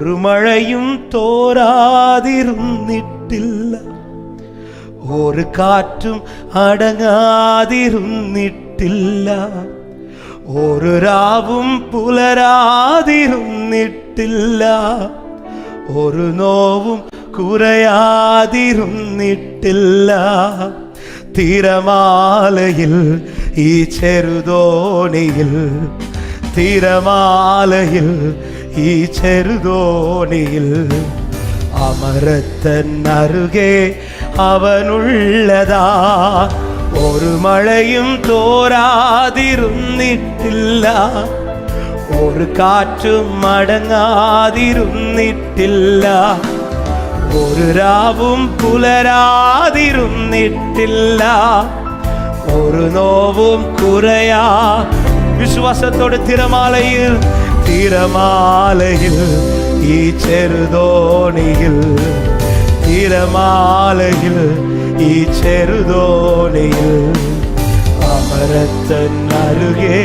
ഒരു മഴയും തോരാതിരുന്നിട്ടില്ല, ഒരു കാറ്റും അടങ്ങാതിരുന്നിട്ടില്ല, ഒരു രാവും പുലരാതിരുന്നിട്ടില്ല, ഒരു നോവും കുറയാതിരുന്നിട്ടില്ല. തിരമാലയിൽ ഈ ചെറുതോണിയിൽ, തിരമാലയിൽ ഈ ചെറുതോണിയിൽ അമരത്തൻ അരുകെ അവനുള്ളതാ. ഒരു മഴയും തോരാതിരുന്നിട്ടില്ല, ഒരു കാറ്റും അടങ്ങാതിരുന്നിട്ടില്ല, ഒരു രാവും പുലരാതിരുന്നിട്ടില്ല, ഒരു നോവും കുറയാ. വിശ്വാസത്തോടെ തിരമാലയിൽ, തിരമാലയിൽ ഈ ചെറുതോണിയിൽ, തിരമാലയിൽ ഈ ചെറുതോണിയിൽ അമരത്തൻ അരുകെ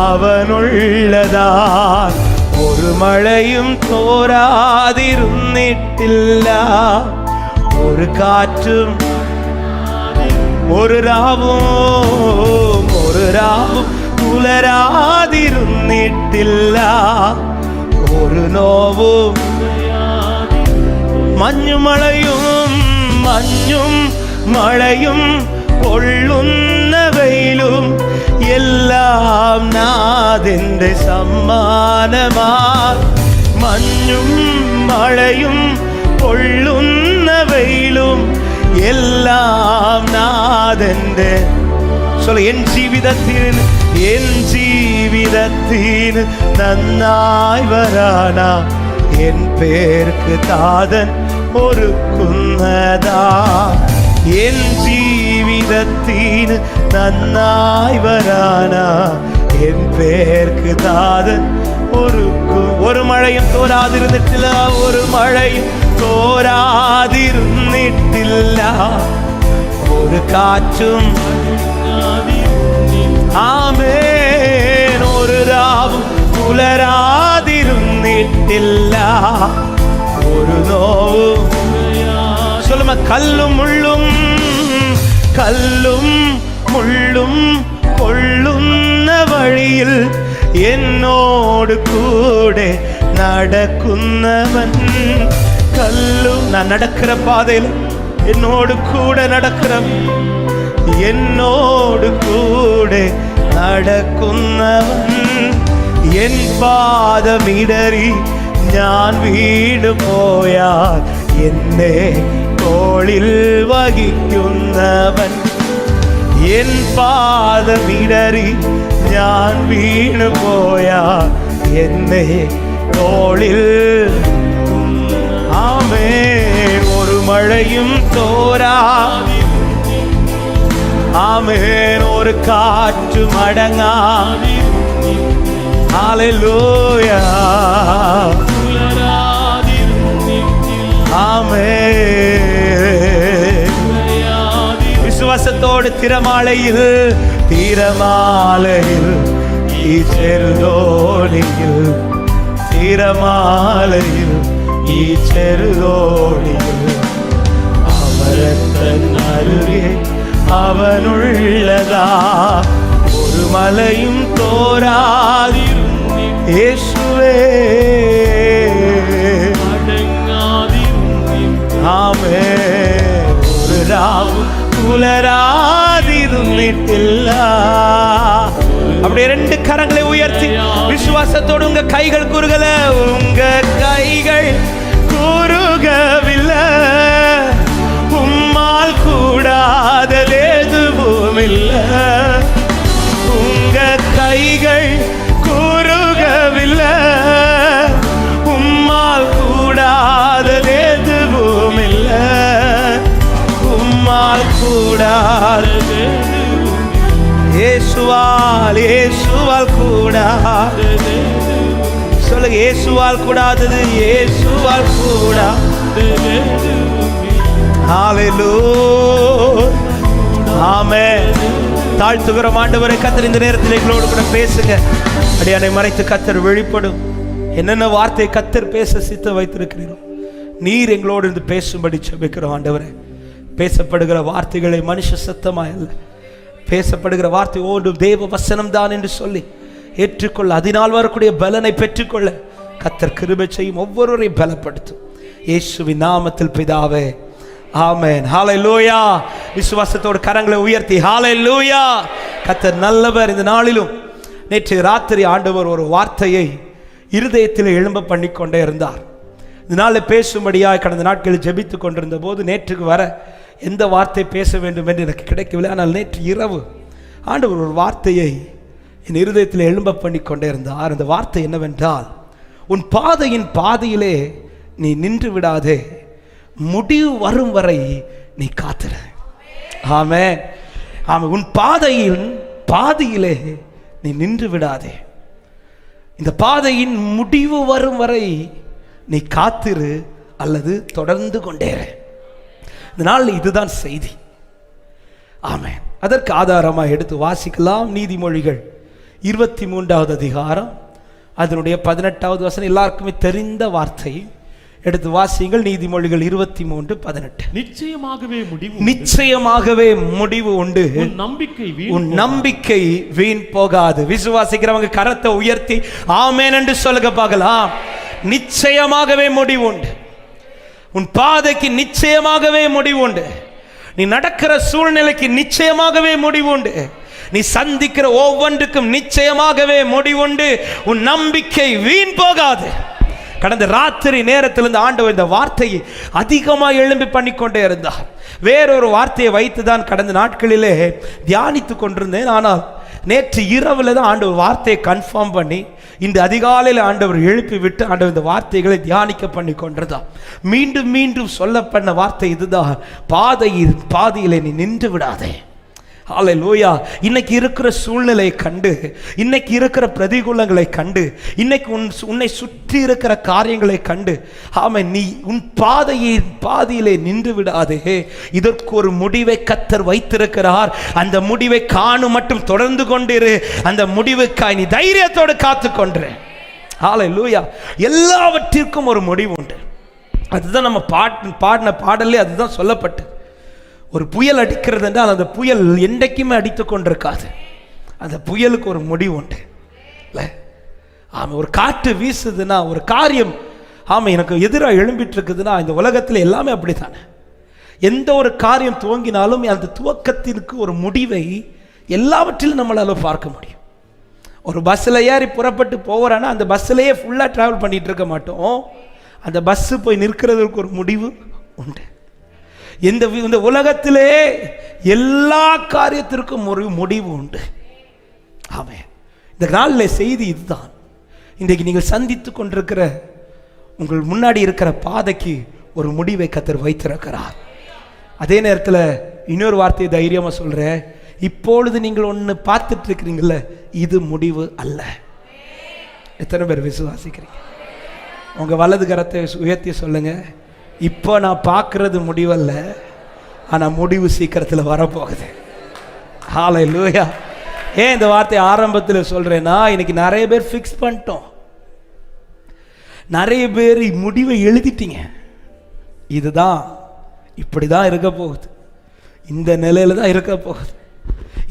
അവനുള്ളതാ. ഒരു മഴയും തോരാതിരുന്നിട്ടില്ല, ഒരു കാറ്റും ഒരു രാവും പുലരാതിരുന്നിട്ടില്ല, ഒരു നോവും. മഞ്ഞും മഴയും കൊള്ളുന്ന വെയിലും എല്ലാം നാഥന്റെ സമ്മാനമാ. മഞ്ഞും മഴയും കൊള്ളുന്ന വെയിലും എല്ലാം നാഥന്റെ. എൻ ജീവിതത്തിന് നന്നായി വരാനാ എൻ പേർക്ക് താതൻ ഒരുക്കുന്നതാ. എൻ ജീവിതത്തിന് നന്നായി വരാനാ എൻ പേർക്ക് താതൻ ഒരുക്കും. ഒരു മഴയും തോരാതിരുന്നിട്ടില്ല, ഒരു മഴയും തോരാതിരുന്നിട്ടില്ല, ഒരു കാറ്റും ആമേൻ, ഒരു രാവും പുലരാതിരുന്നിട്ടില്ല, ഒരു നോവും. சொல்லும கல்லும் முள்ளும் கொள்ளுന്ന വഴിയിൽ എന്നോട് കൂടെ നടക്കുന്നവൻ. நான் நடக்கிற பாதையில் என்னோடு கூட நடக்கிறவன், എന്നോട് കൂടെ നടക്കുന്നവൻ. എൻ പാദമിടറി ഞാൻ വീണു പോയാൽ എന്നെ തോളിൽ വഹിക്കുന്നവൻ. എൻ പാദമിടറി ഞാൻ വീണു പോയാൽ എന്നെ തോളിൽ. ആമേൻ, ഒരു മഴയും തോരാ. ആമേൻ, ഒരു കാറ്റും അടങ്ങാ. ഹല്ലേലൂയ. ആമേൻ. വിശ്വാസത്തോടെ തിരമാലയിൽ, തിരമാലയിൽ ഈ ചെറുതോണിയിൽ, തിരമാലയിൽ ഈ ചെറുതോണിയിൽ അമരത്തൻ അരുകെ അവനുള്ളതാ. ഒരു മലയും തോരാതിരുന്നി യേശുവേ. ആമേൻ, ഒരു രാവും പുലരാതിരുന്നിട്ടില്ല. அப்படியே ரெண்டு கரங்களை உயர்த்தி விசுவாசத்தோடு உங்க கைகள் குறுகல. உங்க கைகள் குறுகவில்லை, உம்மால் கூடாதது எதுவும் இல்லை. உங்க கைகள் குறுகவில்லை, உம்மால் கூடாதது எதுவும் இல்லை. உம்மால் கூடாதது இயேசுவால் கூடாதது. சொல்லுங்க, இயேசுவால் கூடாதது, இயேசுவால் கூடாதது. ஹல்லேலூயா. ஆமென். தாழ்த்துகிறோம் ஆண்டவரே. கர்த்தர் இந்த நேரத்தில் எங்களோடு கூட பேசுங்க. அடியானை மறைத்து கர்த்தர் வெளிப்படும். என்னென்ன வார்த்தை கர்த்தர் பேச சித்த வைத்திருக்கிறீரோ நீர் எங்களோடு இருந்து பேசும்படி ஜெபிக்கிறோம் ஆண்டவரே. பேசப்படுகிற வார்த்தைகளை மனுஷ சத்தமா இல்லை, பேசப்படுகிற வார்த்தை ஓடு தேவ வசனம் தான் என்று சொல்லி ஏற்றுக்கொள்ள, அதனால் வரக்கூடிய பலனை பெற்றுக்கொள்ள கர்த்தர் கிருபை செய்யும். ஒவ்வொருவரையும் பலப்படுத்தும் இயேசுவின் நாமத்தில் பிதாவே, ஆமென். ஹல்லேலூயா. விசுவாசத்தோடு கரங்களை உயர்த்தி ஹல்லேலூயா. கர்த்தர் நல்லவர். இந்த நாளிலும் நேற்று ராத்திரி ஆண்டவர் ஒரு வார்த்தையை இருதயத்தில் எழும்ப பண்ணி கொண்டே இருந்தார். இந்த நாளில் பேசும்படியாக கடந்த நாட்களில் ஜெபித்து கொண்டிருந்த போது நேற்றுக்கு வர எந்த வார்த்தை பேச வேண்டும் என்று எனக்கு கிடைக்கவில்லை. ஆனால் நேற்று இரவு ஆண்டவர் ஒரு வார்த்தையை என் இருதயத்தில் எழும்ப பண்ணி கொண்டே இருந்தார். அந்த வார்த்தை என்னவென்றால், உன் பாதையின் பாதியிலே நீ நின்று விடாதே, முடிவு வரும் வரை நீ காத்திரு. ஆமென். ஆமென். உன் பாதையின் பாதியிலே நீ நின்று விடாதே, இந்த பாதையின் முடிவு வரும் வரை நீ காத்திரு அல்லது தொடர்ந்து கொண்டேரு. இந்த நாள் இதுதான் செய்தி. ஆமென். அதற்கு ஆதாரமாக எடுத்து வாசிக்கலாம். நீதிமொழிகள் 23வது அதிகாரம் அதனுடைய 18வது வசனம் எல்லாருக்குமே தெரிந்த வார்த்தை. எடுத்து வாசியுங்கள். நீதிமொழிகள் 23:18. நிச்சயமாகவே முடிவு உண்டு, உன் நம்பிக்கை வீண் போகாது. விசுவாசிக்கிறவங்க கரத்தை உயர்த்தி ஆமென் என்று சொல்லுங்க பார்க்கலாம். நிச்சயமாகவே முடிவு உண்டு. உன் பாதைக்கு நிச்சயமாகவே முடிவு உண்டு. நீ நடக்கிற சூழ்நிலைக்கு நிச்சயமாகவே முடிவு உண்டு. நீ சந்திக்கிற ஒவ்வொன்றுக்கும் நிச்சயமாகவே முடிவுண்டு. உன் நம்பிக்கை வீண் போகாது. கடந்த ராத்திரி நேரத்திலிருந்து ஆண்டவர் இந்த வார்த்தையை அதிகமாக எழும்பி பண்ணிக்கொண்டே இருந்தார். வேறொரு வார்த்தையை வைத்துதான் கடந்த நாட்களிலே தியானித்து கொண்டிருந்தேன். ஆனால் நேற்று இரவில் தான் ஆண்டவர் வார்த்தையை கன்ஃபார்ம் பண்ணி இந்த அதிகாலையில் ஆண்டவர் எழுப்பி விட்டு ஆண்டவர் இந்த வார்த்தைகளை தியானிக்க பண்ணி கொண்டிருந்தார். மீண்டும் மீண்டும் சொல்லப்பட்ட வார்த்தை இதுதான், பாதியிலே நீ நின்று விடாதே. ஹல்லேலூயா. இன்னைக்கு இருக்கிற சூழ்நிலையை கண்டு, இன்னைக்கு இருக்கிற பிரதிகூலங்களை கண்டு, இன்னைக்கு உன்னை சுற்றி இருக்கிற காரியங்களை கண்டு, ஆமென், நீ உன் பாதியிலே நின்று விடாதே. இதற்கு ஒரு முடிவை கர்த்தர் வைத்திருக்கிறார். அந்த முடிவை காணும் மட்டும் தொடர்ந்து கொண்டிரு. அந்த முடிவுக்காய் நீ தைரியத்தோடு காத்துக்கொண்டு. ஹல்லேலூயா. எல்லாவற்றிற்கும் ஒரு முடிவு உண்டு. அதுதான் நம்ம பாடின பாடலே அதுதான் சொல்லப்பட்டு. ஒரு புயல் அடிக்கிறது என்றால் அந்த புயல் என்றைக்குமே அடித்து கொண்டிருக்காது. அந்த புயலுக்கு ஒரு முடிவு உண்டு இல்லை? ஆமாம். ஒரு காற்று வீசுதுன்னா, ஒரு காரியம் ஆமாம் எனக்கு எதிராக எழும்பிட்டு இருக்குதுன்னா, இந்த உலகத்தில் எல்லாமே அப்படித்தானே. எந்த ஒரு காரியம் துவங்கினாலும் அந்த துவக்கத்திற்கு ஒரு முடிவை எல்லாவற்றிலும் நம்மளால பார்க்க முடியும். ஒரு பஸ்ஸில் ஏறி புறப்பட்டு போகிறான்னா அந்த பஸ்ஸிலேயே ஃபுல்லாக ட்ராவல் பண்ணிகிட்டு இருக்க மாட்டோம். அந்த பஸ்ஸு போய் நிற்கிறதுக்கு ஒரு முடிவு உண்டு. இந்த உலகத்திலே எல்லா காரியத்திற்கும் ஒரு முடிவு உண்டு. ஆமென். இந்த நாளில் செய்தி இதுதான். இன்றைக்கு நீங்கள் சந்தித்து கொண்டிருக்கிற உங்கள் முன்னாடி இருக்கிற பாதைக்கு ஒரு முடிவை கர்த்தர் வைத்திருக்கிறார். அதே நேரத்தில் இன்னொரு வார்த்தையை தைரியமாக சொல்கிறேன். இப்பொழுது நீங்கள் ஒன்று பார்த்துட்டு இருக்கிறீங்கள, இது முடிவு அல்ல. எத்தனை பேர் விசுவாசிக்கிறீங்க? உங்கள் வலது கரத்தை உயர்த்தி சொல்லுங்க, இப்போ நான் பார்க்கறது முடிவல்ல, ஆனால் முடிவு சீக்கிரத்தில் வரப்போகுது. ஹல்லேலூயா. ஏன் இந்த வார்த்தை ஆரம்பத்தில் சொல்கிறேன்னா, இன்னைக்கு நிறைய பேர் ஃபிக்ஸ் பண்ணிட்டோம். நிறைய பேர் முடிவை எழுதிட்டீங்க. இதுதான், இப்படி தான் இருக்க போகுது, இந்த நிலையில தான் இருக்க போகுது,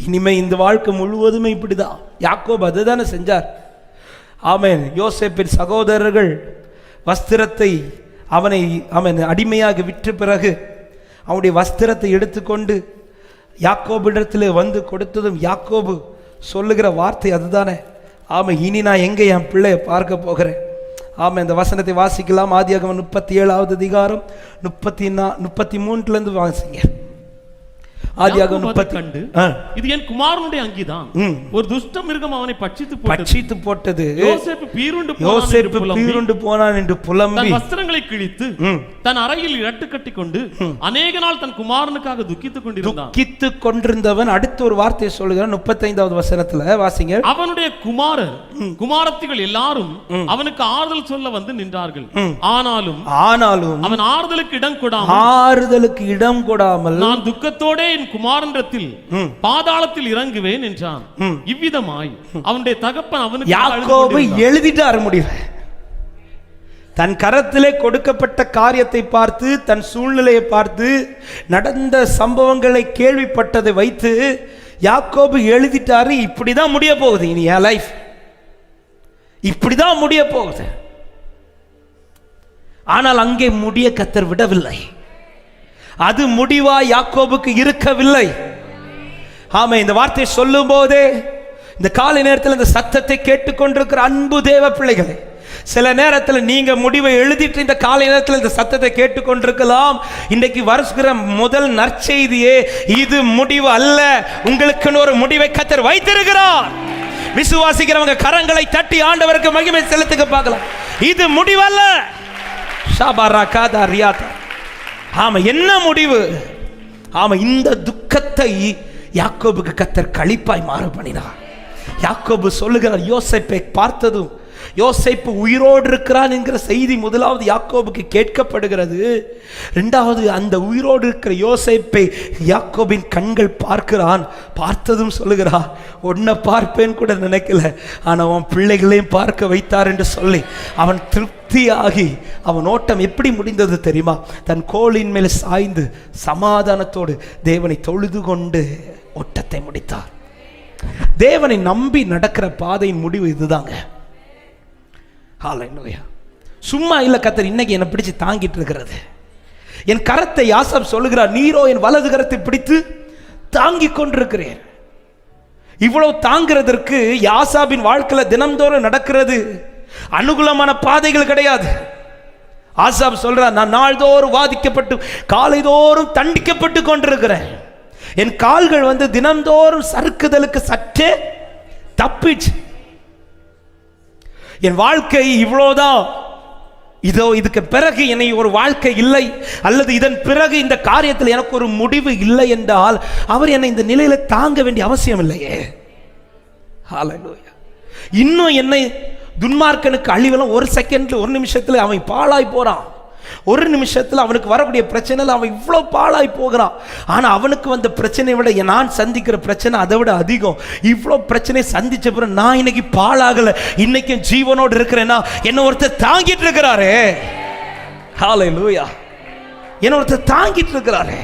இனிமேல் இந்த வாழ்க்கை முழுவதுமே இப்படி தான். யாக்கோபு அதுதானே செஞ்சார். ஆமென். யோசேப்பின் சகோதரர்கள் வஸ்திரத்தை அவனை அடிமையாக விற்ற பிறகு அவனுடைய வஸ்திரத்தை எடுத்துக்கொண்டு யாக்கோபிடத்தில் வந்து கொடுத்ததும் யாக்கோபு சொல்லுகிற வார்த்தை அதுதானே. ஆமாம், இனி நான் எங்கே என் பிள்ளையை பார்க்க போகிறேன். ஆமாம், இந்த வசனத்தை வாசிக்கலாம். ஆதியாகமம் 37வது அதிகாரம் 33 வாசிங்க. ஆதியாகமம் 30 கண்டு, இது என் குமாரனுடைய அங்கிதான், ஒரு துஷ்ட மிருகம் அவனை பட்சித்து போட்டது. யோசேப்பு பீருண்டு போனான் என்று புலம்பி வஸ்திரங்களை கிழித்து தன் அறையில் இரட்டு கட்டி கொண்டு அநேக நாள் தன் குமாரனுக்காக துக்கித்துக் கொண்டிருந்தவன் அடுத்த ஒரு வார்த்தையை சொல்லுகிறான். 35வது வசனத்துல வாசிங்க. அவனுடைய குமாரத்திகள் எல்லாரும் அவனுக்கு ஆறுதல் சொல்ல வந்து நின்றார்கள். ஆனாலும் அவன் ஆறுதலுக்கு இடம் கொடாமல் நான் துக்கத்தோடே குமாரனிடத்தில் பாதாளத்தில் இறங்குவேன் என்றான். இவ்விதமாய் அவனுடைய தகப்பன் அவனுக்கு யாக்கோபு எழுதிட்டார் முடிவை. தன் கரத்திலே கொடுக்கப்பட்ட காரியத்தை பார்த்து, தன் சூழ்நிலையை பார்த்து, நடந்த சம்பவங்களை கேள்விப்பட்டதை வைத்து யாக்கோபு எழுதிட்டாரு, இப்படிதான் முடிய போகுது, இனி என் லைஃப் இப்படிதான் முடிய போகுது. ஆனால் அங்கே முடிய கர்த்தர் விடவில்லை. அது முடிவா யாக்கோபுக்கு இருக்கவில்லை. ஆமா, இந்த வார்த்தையை சொல்லும் போதே இந்த காலை நேரத்தில் இந்த சத்தத்தை கேட்டுக்கொண்டிருக்கிற அன்பு தேவ பிள்ளைகளே, சில நேரத்தில் நீங்க முடிவை எழுதிட்டு இந்த காலை நேரத்தில் இந்த சத்தத்தை கேட்டுக்கொண்டிருக்கலாம். இன்றைக்கு வருகிற முதல் நற்செய்தியே, இது முடிவு அல்ல, உங்களுக்குன்னு ஒரு முடிவை கர்த்தர் வைத்திருக்கிறார். விசுவாசிக்கிறவங்க கரங்களை தட்டி ஆண்டவருக்கு மகிமை செலுத்துக பார்க்கலாம். இது முடிவல்ல. ஆமா, என்ன முடிவு? ஆமா, இந்த துக்கத்தை யாக்கோபுக்கு கர்த்தர் களிப்பாய் மாற பண்ணினார். யாக்கோபு சொல்லுகிறார், யோசேப்பை பார்த்ததும், யோசேப்பு உயிரோடு இருக்கிறான் என்கிற செய்தி முதலாவது யாக்கோபுக்கு கேட்கப்படுகிறது. இரண்டாவது, அந்த உயிரோடு இருக்கிற யோசேப்பை யாக்கோபின் கண்கள் பார்க்கிறான். பார்த்ததும் சொல்லுகிறான், உன்னை பார்ப்பேன் கூட நினைக்கல, ஆனால் அவன் பிள்ளைகளையும் பார்க்க வைத்தார் என்று சொல்லி அவன் திருப்தியாகி, அவன் ஓட்டம் எப்படி முடிந்தது தெரியுமா? தன் கோலின் மேல் சாய்ந்து சமாதானத்தோடு தேவனை தொழுது கொண்டு ஓட்டத்தை முடித்தார். தேவனை நம்பி நடக்கிற பாதையின் முடிவு இதுதாங்க. சும்மா இல்ல, கர்த்தர் இன்னைக்கு என்னை பிடிச்சு தாங்கிட்டு இருக்கிறது. என் கரத்தை யாசாப் சொல்லுகிறார், நீரோ என் வலது கரத்தை பிடித்து தாங்கிக் கொண்டிருக்கிறேன். இவ்வளவு தாங்கிறதற்கு யாசாபின் வாழ்க்கையில தினம்தோறும் நடக்கிறது அனுகூலமான பாதைகள் கிடையாது. ஆசாப் சொல்றார், நான் நாள்தோறும் வாதிக்கப்பட்டு காலைதோறும் தண்டிக்கப்பட்டு கொண்டிருக்கிறேன். என் கால்கள் தினம்தோறும் சறுக்குதலுக்கு சற்றே தப்பிச்சு. என் வாழ்க்கை இவ்வளவுதான், இதோ இதுக்கு பிறகு என்னை ஒரு வாழ்க்கை இல்லை, அல்லது இதன் பிறகு இந்த காரியத்தில் எனக்கு ஒரு முடிவு இல்லை என்றால் அவர் என்னை இந்த நிலையில தாங்க வேண்டிய அவசியம் இல்லையே. ஹல்லேலூயா. இன்னும் என்னை துன்மார்க்கனுக்கு அழிவெல்லாம் ஒரு செகண்ட்ல, ஒரு நிமிஷத்துல அவன் பாழாய் போறான். ஒரு நிமிஷத்தில் அவனுக்கு வரக்கூடிய பிரச்சனை அவன் இவ்வளோ பாழாய் போகிறான். ஆனால் அவனுக்கு வந்த பிரச்சனையை விட நான் சந்திக்கிற பிரச்சனை அதை விட அதிகம். இவ்வளோ பிரச்சனை சந்திச்ச பிறகு நான் இன்னைக்கு பாழாகலை, இன்னைக்கும் ஜீவனோடு இருக்கிறேன்னா என்ன ஒருத்தர் தாங்கிட்டு இருக்கிறாரு. ஹல்லேலூயா. என்ன ஒருத்தர் தாங்கிட்டு இருக்கிறாரு.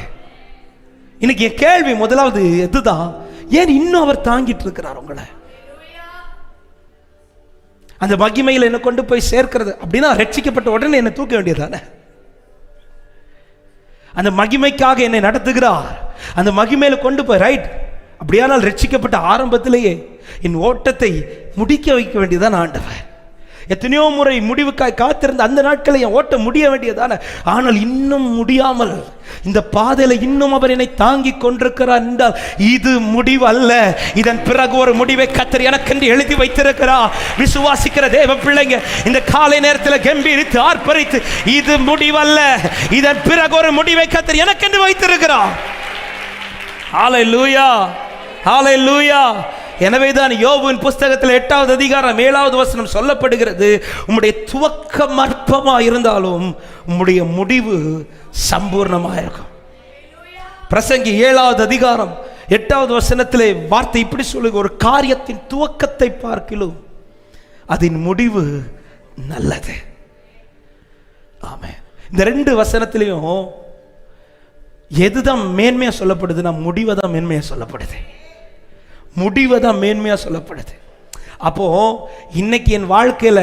இன்னைக்கு என் கேள்வி முதலாவது எதுதான், ஏன் இன்னும் அவர் தாங்கிட்டு இருக்கிறார் உங்களை? அந்த மகிமையில் என்ன கொண்டு போய் சேர்க்கிறது அப்படின்னா, ரட்சிக்கப்பட்ட உடனே என்னை தூக்க வேண்டியதானே? அந்த மகிமைக்காக என்னை நடத்துகிறார், அந்த மகிமையில கொண்டு போய் ரைட். அப்படியானால் ரட்சிக்கப்பட்ட ஆரம்பத்திலேயே என் ஓட்டத்தை முடிக்க வைக்க வேண்டியதான் ஆண்டவர். எத்தனையோ முறை முடிவுக்காய் காத்திருந்த அந்த நாட்களை என் ஓட்ட முடிய வேண்டியதான, ஆனால் இன்னும் முடியாமல் இந்த பாதையில இன்னும் அவர் என்னை தாங்கி கொண்டிருக்கிறார் என்றால் இது முடிவு அல்ல. இதன் பிறகு ஒரு முடிவை கர்த்தர் எனக்கென்று எழுதி வைத்திருக்கிறார். விசுவாசிக்கிற தேவ பிள்ளைங்க இந்த காலை நேரத்தில் கம்பீரித்து ஆர்ப்பரித்து, இது முடிவல்ல, இதன் பிறகு ஒரு முடிவை கர்த்தர் எனக்கென்று வைத்திருக்கிறார். ஹல்லேலூயா, ஹல்லேலூயா. எனவேதான் யோபுவின் புஸ்தகத்தில் 8வது அதிகாரம் 7வது வசனம் சொல்லப்படுகிறது, உம்முடைய துவக்கம் அற்பமா இருந்தாலும் உம்முடைய முடிவு சம்பூர்ணமா இருக்கும். பிரசங்கி 7வது அதிகாரம் 8வது வசனத்திலே வார்த்தை இப்படி சொல்லுங்க, ஒரு காரியத்தின் துவக்கத்தை பார்க்கிலும் அதன் முடிவு நல்லது. ஆமென். இந்த 2 வசனத்திலையும் எதுதான் மேன்மையா சொல்லப்படுதுன்னா, முடிவை தான் மேன்மையா சொல்லப்படுது. முடிவை தான் மேன்மையா சொல்லப்படுது. அப்போ இன்னைக்கு என் வாழ்க்கையில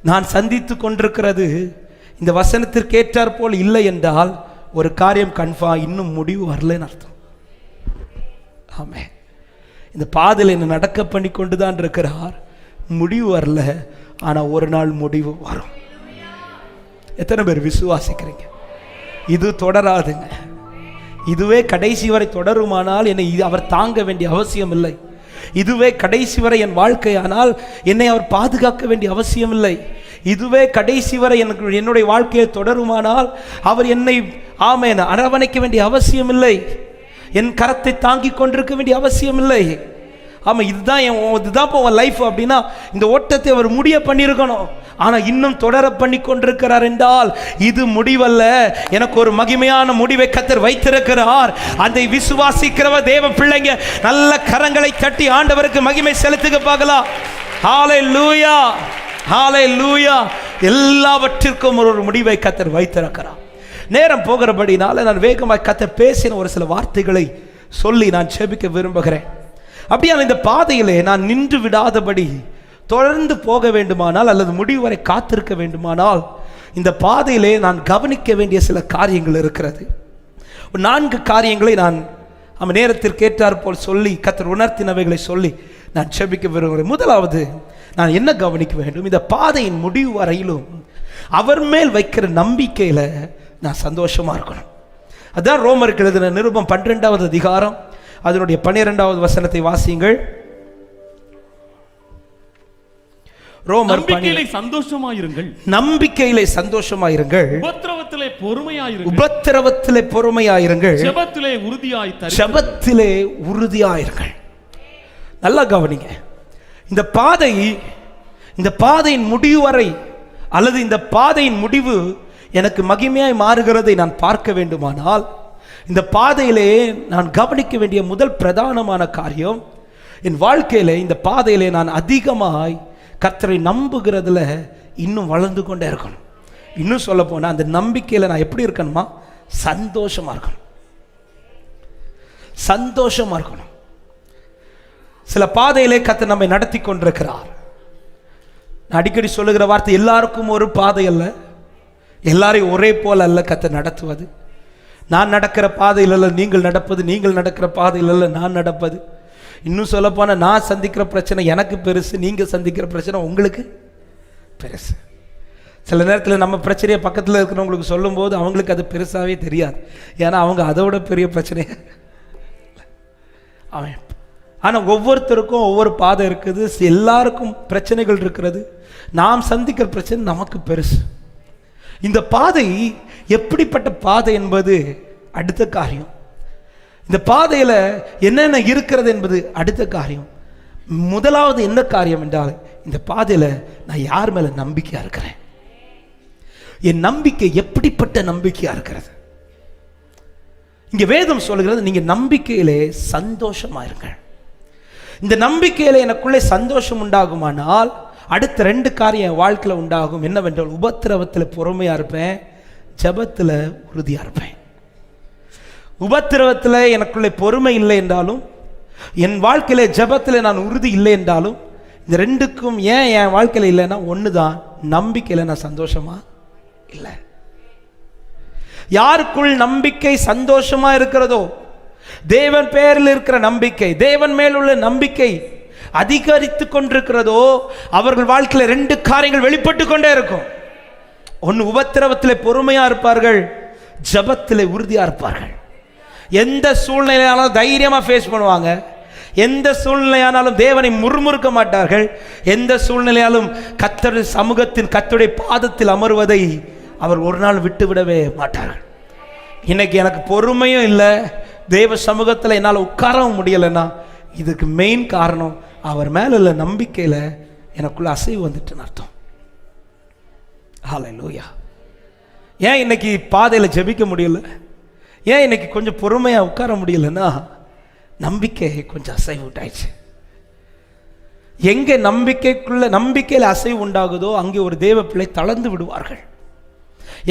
நான் சந்தித்து கொண்டிருக்கிறது இந்த வசனத்திற்கு ஏற்றார் போல் இல்லை என்றால் ஒரு காரியம் கன்ஃபார்ம், இன்னும் முடிவு வரலன்னு அர்த்தம். ஆமென். இந்த பாதையில் என்ன நடக்க பண்ணி கொண்டு தான் இருக்கிறார், முடிவு வரல, ஆனால் ஒரு நாள் முடிவு வரும். எத்தனை பேர் விசுவாசிக்கிறீங்க? இது தொடராதுங்க, இதுவே கடைசி வரை தொடருமானால் என்னை அவர் தாங்க வேண்டிய அவசியம் இல்லை. இதுவே கடைசி வரை என் வாழ்க்கையானால் என்னை அவர் பாதுகாக்க வேண்டிய அவசியம் இல்லை. இதுவே கடைசி வரை எனக்கு என்னுடைய வாழ்க்கையை தொடருமானால் அவர் என்னை ஆமென் அரவணைக்க வேண்டிய அவசியம் இல்லை, என் கரத்தை தாங்கி கொண்டிருக்க வேண்டிய அவசியம் இல்லை. ஆமாம், இதுதான் போவன் லைஃப் அப்படின்னா இந்த ஓட்டத்தை அவர் முடிய பண்ணியிருக்கணும். ஆனால் இன்னும் தொடர பண்ணி கொண்டிருக்கிறார் என்றால் இது முடிவல்ல, எனக்கு ஒரு மகிமையான முடிவை கர்த்தர் வைத்திருக்கிறார். அதை விசுவாசிக்கிறவ தேவ பிள்ளைங்க நல்ல கரங்களை தட்டி ஆண்டவருக்கு மகிமை செலுத்துக பார்க்கலாம். ஹல்லேலூயா, ஹல்லேலூயா. எல்லாவற்றிற்கும் ஒரு முடிவை கர்த்தர் வைத்திருக்கிறார். நேரம் போகிறபடினால நான் வேகமாக கர்த்தர் பேசின ஒரு சில வார்த்தைகளை சொல்லி நான் ஜெபிக்க விரும்புகிறேன். அப்படியான இந்த பாதையிலே நான் நின்று விடாதபடி தொடர்ந்து போக வேண்டுமானால் அல்லது முடிவு வரை காத்திருக்க வேண்டுமானால் இந்த பாதையிலே நான் கவனிக்க வேண்டிய சில காரியங்கள் இருக்கிறது. 4 காரியங்களை நான் நம்ம நேரத்திற்கு ஏற்றார் போல் சொல்லி கர்த்தர் உணர்த்தினவைகளை சொல்லி நான் ஜெபிக்க விரும்புகிறேன். முதலாவது நான் என்ன கவனிக்க வேண்டும், இந்த பாதையின் முடிவு வரையிலும் அவர் மேல் வைக்கிற நம்பிக்கையில நான் சந்தோஷமா இருக்கணும். அதான் ரோமருக்கு எழுதின நிருபம் 12வது அதிகாரம் அதனுடைய 12வது வசனத்தை வாசியுங்கள். ரோமர் நம்பிக்கையிலே சந்தோஷமாயிருங்கள், நம்பிக்கையிலே சந்தோஷமாயிருங்கள், உபத்திரவத்திலே பொறுமையாயிருங்கள், உபத்திரவத்திலே பொறுமையாயிருங்கள், ஜெபத்திலே உறுதியாய் ஜெபத்திலே உறுதியாயிருங்கள். நல்லா கவனிங்க. இந்த பாதையின் முடிவு வரை அல்லது இந்த பாதையின் முடிவு எனக்கு மகிமையாய் மாறுகிறதை நான் பார்க்க வேண்டுமானால் இந்த பாதையிலே நான் கவனிக்க வேண்டிய முதல் பிரதானமான காரியம், என் வாழ்க்கையிலே இந்த பாதையிலே நான் அதிகமாய் கர்த்தரை நம்புகிறதுல இன்னும் வளர்ந்து கொண்டே இருக்கணும். இன்னும் சொல்ல போனா அந்த நம்பிக்கையில நான் எப்படி இருக்கணுமா, சந்தோஷமா இருக்கணும், சந்தோஷமா இருக்கணும். சில பாதையிலே கர்த்தர் நம்மை நடத்தி கொண்டிருக்கிறார். நான் அடிக்கடி சொல்லுகிற வார்த்தை, எல்லாருக்கும் ஒரு பாதை அல்ல, எல்லாரையும் ஒரே போல அல்ல கர்த்தர் நடத்துவது. நான் நடக்கிற பாதையில் அல்ல நீங்கள் நடப்பது, நீங்கள் நடக்கிற பாதையில் அல்ல நான் நடப்பது. இன்னும் சொல்ல போனால் நான் சந்திக்கிற பிரச்சனை எனக்கு பெருசு, நீங்கள் சந்திக்கிற பிரச்சனை உங்களுக்கு பெருசு. சில நேரத்தில் நம்ம பிரச்சனையை பக்கத்தில் இருக்கிறவங்களுக்கு சொல்லும்போது அவங்களுக்கு அது பெருசாகவே தெரியாது, ஏன்னா அவங்க அதோட பெரிய பிரச்சனையை அவன். ஆனால் ஒவ்வொருத்தருக்கும் ஒவ்வொரு பாதை இருக்குது, எல்லாருக்கும் பிரச்சனைகள் இருக்கிறது. நாம் சந்திக்கிற பிரச்சனை நமக்கு பெருசு. இந்த பாதை எப்படிப்பட்ட பாதை என்பது அடுத்த காரியம். இந்த பாதையில் என்னென்ன இருக்கிறது என்பது அடுத்த காரியம். முதலாவது என்ன காரியம் என்றால், இந்த பாதையில் நான் யார் மேல நம்பிக்கையா இருக்கிறேன், என் நம்பிக்கை எப்படிப்பட்ட நம்பிக்கையா இருக்கிறது. இங்க வேதம் சொல்லுகிறது, நீங்க நம்பிக்கையிலே சந்தோஷமா இருங்கள். இந்த நம்பிக்கையில எனக்குள்ளே சந்தோஷம் உண்டாகுமானால் அடுத்த 2 காரியம் என் வாழ்க்கையில் உண்டாகும். என்னவென்றால், உபத்திரவத்தில் பொறுமையா இருப்பேன், ஜெபத்தில் உறுதியா இருப்பேன். உபத்திரவத்தில் எனக்குள்ளே பொறுமை இல்லை என்றாலும், என் வாழ்க்கையில ஜெபத்தில் நான் உறுதி இல்லை என்றாலும், இந்த 2க்கும் ஏன் என் வாழ்க்கையில் இல்லைன்னா ஒன்று தான், நம்பிக்கையில் நான் சந்தோஷமா இல்லை. யாருக்குள் நம்பிக்கை சந்தோஷமா இருக்கிறதோ, தேவன் பேரில் இருக்கிற நம்பிக்கை, தேவன் மேல் உள்ள நம்பிக்கை அதிகரித்து கொண்டிருக்கிறதோ, அவர்கள் வாழ்க்கையில் 2 காரியங்கள் வெளிப்பட்டு கொண்டே இருக்கும். ஒன்று, உபத்திரவத்தில் பொறுமையா இருப்பார்கள், ஜெபத்தில் உறுதியா இருப்பார்கள். எந்த சூழ்நிலையானாலும் தைரியமா ஃபேஸ் பண்ணுவாங்க, எந்த சூழ்நிலையானாலும் தேவனை முறுமுறுக்க மாட்டார்கள், எந்த சூழ்நிலையாலும் கர்த்தர் சமூகத்தின் கர்த்தருடைய பாதத்தில் அமர்வதை அவர் ஒரு நாள் விட்டு விடவே மாட்டார்கள். இன்னைக்கு எனக்கு பொறுமையும் இல்லை, தேவ சமூகத்தில் என்னால் உட்காரவும் முடியலைன்னா இதுக்கு மெயின் காரணம் அவர் மேல உள்ள நம்பிக்கையில் எனக்குள்ள அசைவு வந்துட்டுன்னு அர்த்தம். ஹல்லேலூயா. ஏன் இன்னைக்கு பாதையில் ஜெபிக்க முடியல, ஏன் இன்னைக்கு கொஞ்சம் பொறுமையாக உட்கார முடியலன்னா நம்பிக்கை கொஞ்சம் அசைவு உண்டாயிடுச்சு. எங்கே நம்பிக்கையில் அசைவு உண்டாகுதோ அங்கே ஒரு தேவ பிள்ளை தளர்ந்து விடுவார்கள்.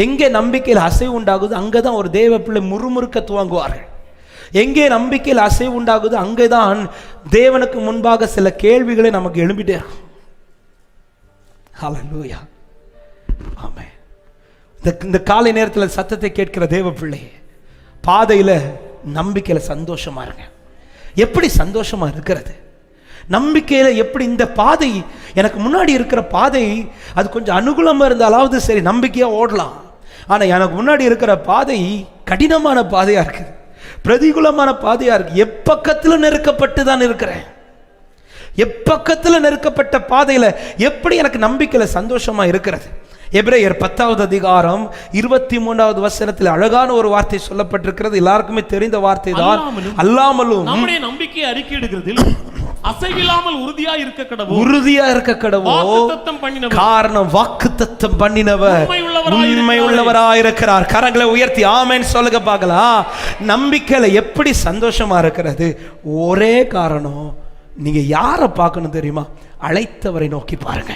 எங்கே நம்பிக்கையில் அசைவு உண்டாகுதோ அங்கே தான் ஒரு தேவ பிள்ளை முறுமுறுக்க துவங்குவார்கள். எங்கே நம்பிக்கையில் அசைவு உண்டாகுதோ அங்கே தான் தேவனுக்கு முன்பாக சில கேள்விகளை நமக்கு எழும்பிட்டே இருக்கும். ஹல்லேலூயா. ஆமென். இந்த காலை நேரத்தில் சத்தத்தை கேட்கிற தேவ பிள்ளை, பாதையில் நம்பிக்கையில் சந்தோஷமா இருங்க. எப்படி சந்தோஷமா இருக்கிறது? நம்பிக்கையில் எப்படி? இந்த பாதை எனக்கு முன்னாடி இருக்கிற பாதை அது கொஞ்சம் அனுகூலமாக இருந்தாலாவது சரி நம்பிக்கையாக ஓடலாம். ஆனால் எனக்கு முன்னாடி இருக்கிற பாதை கடினமான பாதையாக இருக்குது, பிரதிகூலமான பாதையாக இருக்குது. எப்பக்கத்தில் நெருக்கப்பட்டு தான் இருக்கிறேன். எப்பக்கத்தில் நெருக்கப்பட்ட பாதையில் எப்படி எனக்கு நம்பிக்கையில் சந்தோஷமா இருக்கிறது? எபிரேயர் 10வது அதிகாரம் 23வது வசனத்தில் அழகான ஒரு வார்த்தை சொல்லப்பட்டிருக்கிறது. எல்லாருக்குமே தெரிந்த வார்த்தை தான். அல்லாமலும் நம்முடைய நம்பிக்கையை அறிக்கையிடுகிறதில் அசைவில்லாமல் உறுதியா இருக்க கடவோ. காரணம் வாக்குத்தத்தம் பண்ணினவர் உண்மை உள்ளவராய் இருக்கிறார். கரங்களை உயர்த்தி ஆமென் சொல்லுங்க பார்க்கலாம். நம்பிக்கையில எப்படி சந்தோஷமா இருக்கிறது? ஒரே காரணம், நீங்க யாரை பார்க்கணும் தெரியுமா? அழைத்தவரை நோக்கி பாருங்க.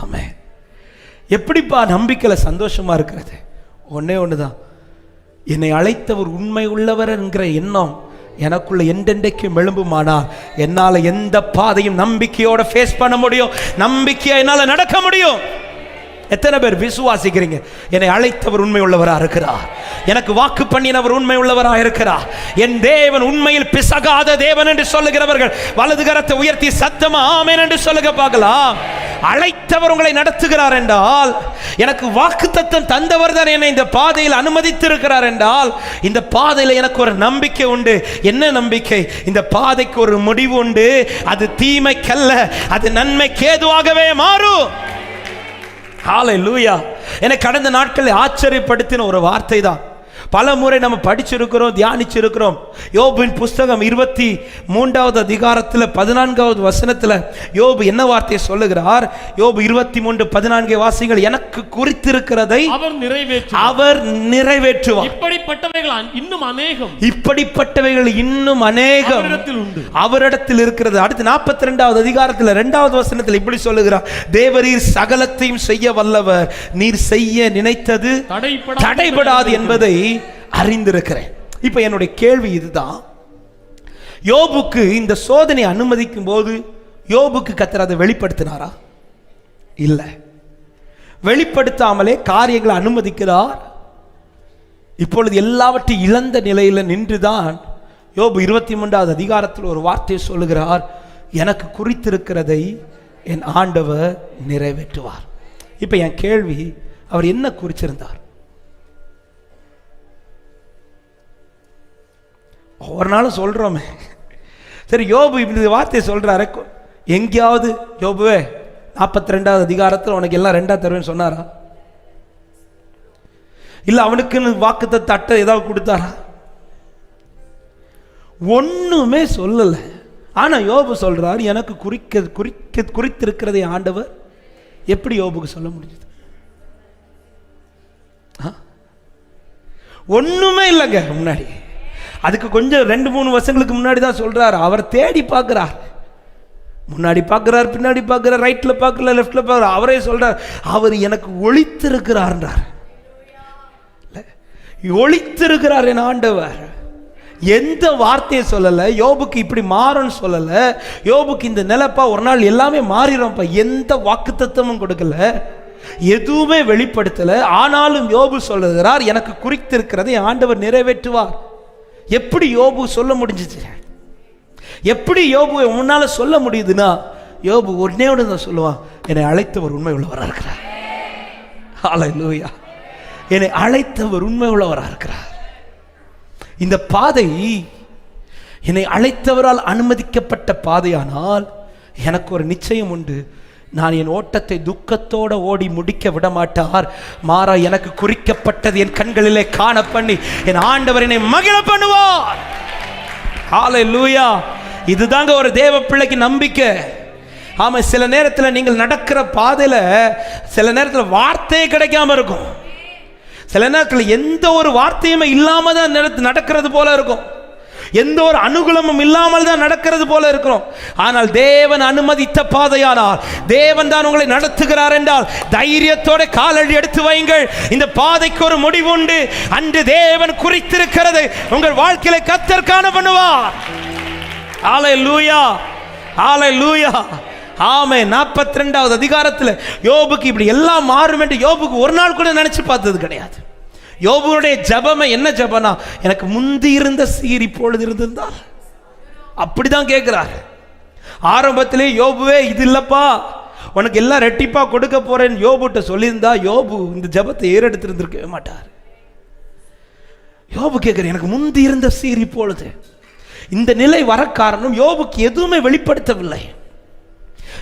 ஆமென். எப்படிப்பா நம்பிக்கையில சந்தோஷமா இருக்கிறது? ஒன்னே ஒண்ணுதான், என்னை அழைத்தவர் உண்மை உள்ளவர் என்கிற எண்ணம் எனக்குள்ள எண்டெண்டைக்கும் எழும்புமானால் என்னால எந்த பாதையும் நம்பிக்கையோட ஃபேஸ் பண்ண முடியும், நம்பிக்கையா என்னால நடக்க முடியும். எத்தனை பேர் விசுவாசிக்கிறீங்க? என்னை அழைத்தவர் உண்மை உள்ளவரா இருக்கிறார், எனக்கு வாக்கு பண்ணினவர் உண்மை உள்ளவரா இருக்கிறார், என் தேவன் உண்மையில் பிசகாத தேவன் என்று சொல்லுகிறவர்கள் வலது கரத்தை உயர்த்தி சத்தமா ஆமென் என்று சொல்லுங்க பார்க்கலாம். அழைத்தவர் உங்களை நடத்துகிறார் என்றால், எனக்கு வாக்குத்தத்தம் தந்தவர் தான் என்னை இந்த பாதையில் அனுமதித்திருக்கிறார் என்றால், இந்த பாதையில் எனக்கு ஒரு நம்பிக்கை உண்டு. என்ன நம்பிக்கை? இந்த பாதைக்கு ஒரு முடிவு உண்டு. அது தீமைக்கல்ல, அது நன்மைக்கு ஏதுவாகவே மாறும். ஹல்லேலூயா. எனக்கு கடந்த நாட்களில் ஆச்சரியப்படுத்தின ஒரு வார்த்தை தான். பல முறை நம்ம படிச்சிருக்கிறோம், தியானிச்சிருக்கிறோம். யோபின் புஸ்தகம் 23வது அதிகாரத்தில் 14வது வசனத்தில் யோபு என்ன வார்த்தையை சொல்லுகிறார்? யோபு 23:14 வாசிகள். எனக்கு குறித்திருக்கிறதை அவர் நிறைவேற்றுவார். இப்படிப்பட்டவைகள் இன்னும் அநேகம் அவரிடத்தில் இருக்கிறது. அடுத்து 42வது அதிகாரத்தில் 2வது வசனத்தில் இப்படி சொல்லுகிறார், தேவரீர் சகலத்தையும் செய்ய வல்லவர், நீர் செய்ய நினைத்தது தடைபடாது என்பதை அறிந்திருக்கிறேன். இப்ப என்னுடைய கேள்வி இதுதான், யோபுக்கு இந்த சோதனை அனுமதிக்கும் போது யோபுக்கு கர்த்தர் அதை வெளிப்படுத்தினாரா? இல்ல, வெளிப்படுத்தாமலே காரியங்களை அனுமதிக்கிறார். இப்பொழுது எல்லாவற்றையும் இழந்த நிலையில் நின்றுதான் யோபு 23வது அதிகாரத்தில் ஒரு வார்த்தையை சொல்லுகிறார், எனக்கு குறித்திருக்கிறதை என் ஆண்டவர் நிறைவேற்றுவார். இப்ப என் கேள்வி, அவர் என்ன குறிச்சிருந்தார்? ஒரு நாள் சொல்றோமே, சரி யோபு இந்த வார்த்தையை சொல்றாரு, எங்கேயாவது யோபுவே 42வது அதிகாரத்தில் உனக்கு எல்லாம் ரெண்டா தருவேன்னு சொன்னாரா? இல்ல அவனுக்குன்னு வாக்குத்தத்த அட்டை ஏதாவது கொடுத்தாரா? ஒண்ணுமே சொல்லல. ஆனா யோபு சொல்றார், எனக்கு குறித்திருக்கிறதை ஆண்டவர். எப்படி யோபுக்கு சொல்ல முடிஞ்சது? ஒண்ணுமே இல்லைங்க. முன்னாடி அதுக்கு கொஞ்சம் 2-3 வருஷங்களுக்கு முன்னாடி தான் சொல்றாரு, அவர் தேடி பார்க்கிறார், முன்னாடி பார்க்கிறார், பின்னாடி பார்க்கிறார், ரைட்ல பார்க்கல, லெஃப்ட்ல பார்க்கிறார். அவரே சொல்றார், அவர் எனக்கு ஒளித்திருக்கிறார். ஒளித்திருக்கிறார் என் ஆண்டவர். எந்த வார்த்தையை சொல்லல, யோபுக்கு இப்படி மாறும்னு சொல்லல, யோபுக்கு இந்த நிலைப்பா ஒரு நாள் எல்லாமே மாறிடும்ப்பா, எந்த வாக்குத்தத்தமும் கொடுக்கல, எதுவுமே வெளிப்படுத்தல. ஆனாலும் யோபு சொல்லுகிறார், எனக்கு குறித்திருக்கிறதை ஆண்டவர் நிறைவேற்றுவார். எப்படி யோபு சொல்ல முடிஞ்சிச்சு? எப்படி யோபு முன்னால சொல்ல முடியுதுன்னா, யோபு உடனே தான் சொல்லுவான், என்னை அழைத்தவர் உண்மை உள்ளவராக இருக்கிறார். ஹல்லேலூயா. என்னை அழைத்தவர் உண்மை உள்ளவராக இருக்கிறார். இந்த பாதை என்னை அழைத்தவரால் அனுமதிக்கப்பட்ட பாதையானால் எனக்கு ஒரு நிச்சயம் உண்டு, நான் என் ஓட்டத்தை துக்கத்தோட ஓடி முடிக்க விட மாட்டார். மாறா எனக்கு குறிக்கப்பட்டது என் கண்களிலே காண பண்ணி என் ஆண்டவர் என்னை மகிழ பண்ணுவார். ஹல்லேலூயா. இதுதாங்க ஒரு தேவ பிள்ளைக்கு நம்பிக்கை. ஆமா, சில நேரத்தில் நீங்கள் நடக்கிற பாதையில சில நேரத்தில் வார்த்தையே கிடைக்காம இருக்கும், சில நேரத்தில் எந்த ஒரு வார்த்தையுமே இல்லாம தான் நடக்கிறது போல இருக்கும், எந்த ஒரு அனுகூலமும் இல்லாமல் தான் நடக்கிறது போல இருக்கிறோம். ஆனால் தேவன் அனுமதித்த பாதையானால், தேவன் தான் உங்களை நடத்துகிறார் என்றால் தைரியத்தோட காலடி எடுத்து வையுங்கள். இந்த பாதைக்கு ஒரு முடிவு உண்டு. அன்று தேவன் குறித்திருக்கிறது உங்கள் வாழ்க்கையில கர்த்தர் காண பண்ணுவார். ஹல்லேலூயா, ஹல்லேலூயா. ஆமென். 42வது அதிகாரத்தில் யோபுக்கு இப்படி எல்லாம் மாறும் என்று யோபுக்கு ஒரு நாள் கூட நினைச்சு பார்த்தது கிடையாது. யோபுடைய ஜபமே என்ன ஜபனா, எனக்கு முந்தி இருந்த சீர் இப்பொழுது இருந்திருந்தால். அப்படிதான் கேட்கிறார். ஆரம்பத்திலே யோபுவே இது இல்லப்பா, உனக்கு எல்லாம் ரெட்டிப்பா கொடுக்க போறேன் யோபுட்ட சொல்லியிருந்தா யோபு இந்த ஜபத்தை ஏறெடுத்திருந்திருக்கவே மாட்டார். யோபு கேட்கிறேன், எனக்கு முந்தி இருந்த சீர் இப்பொழுது. இந்த நிலை வர காரணம் யோபுக்கு எதுவுமே வெளிப்படுத்தவில்லை,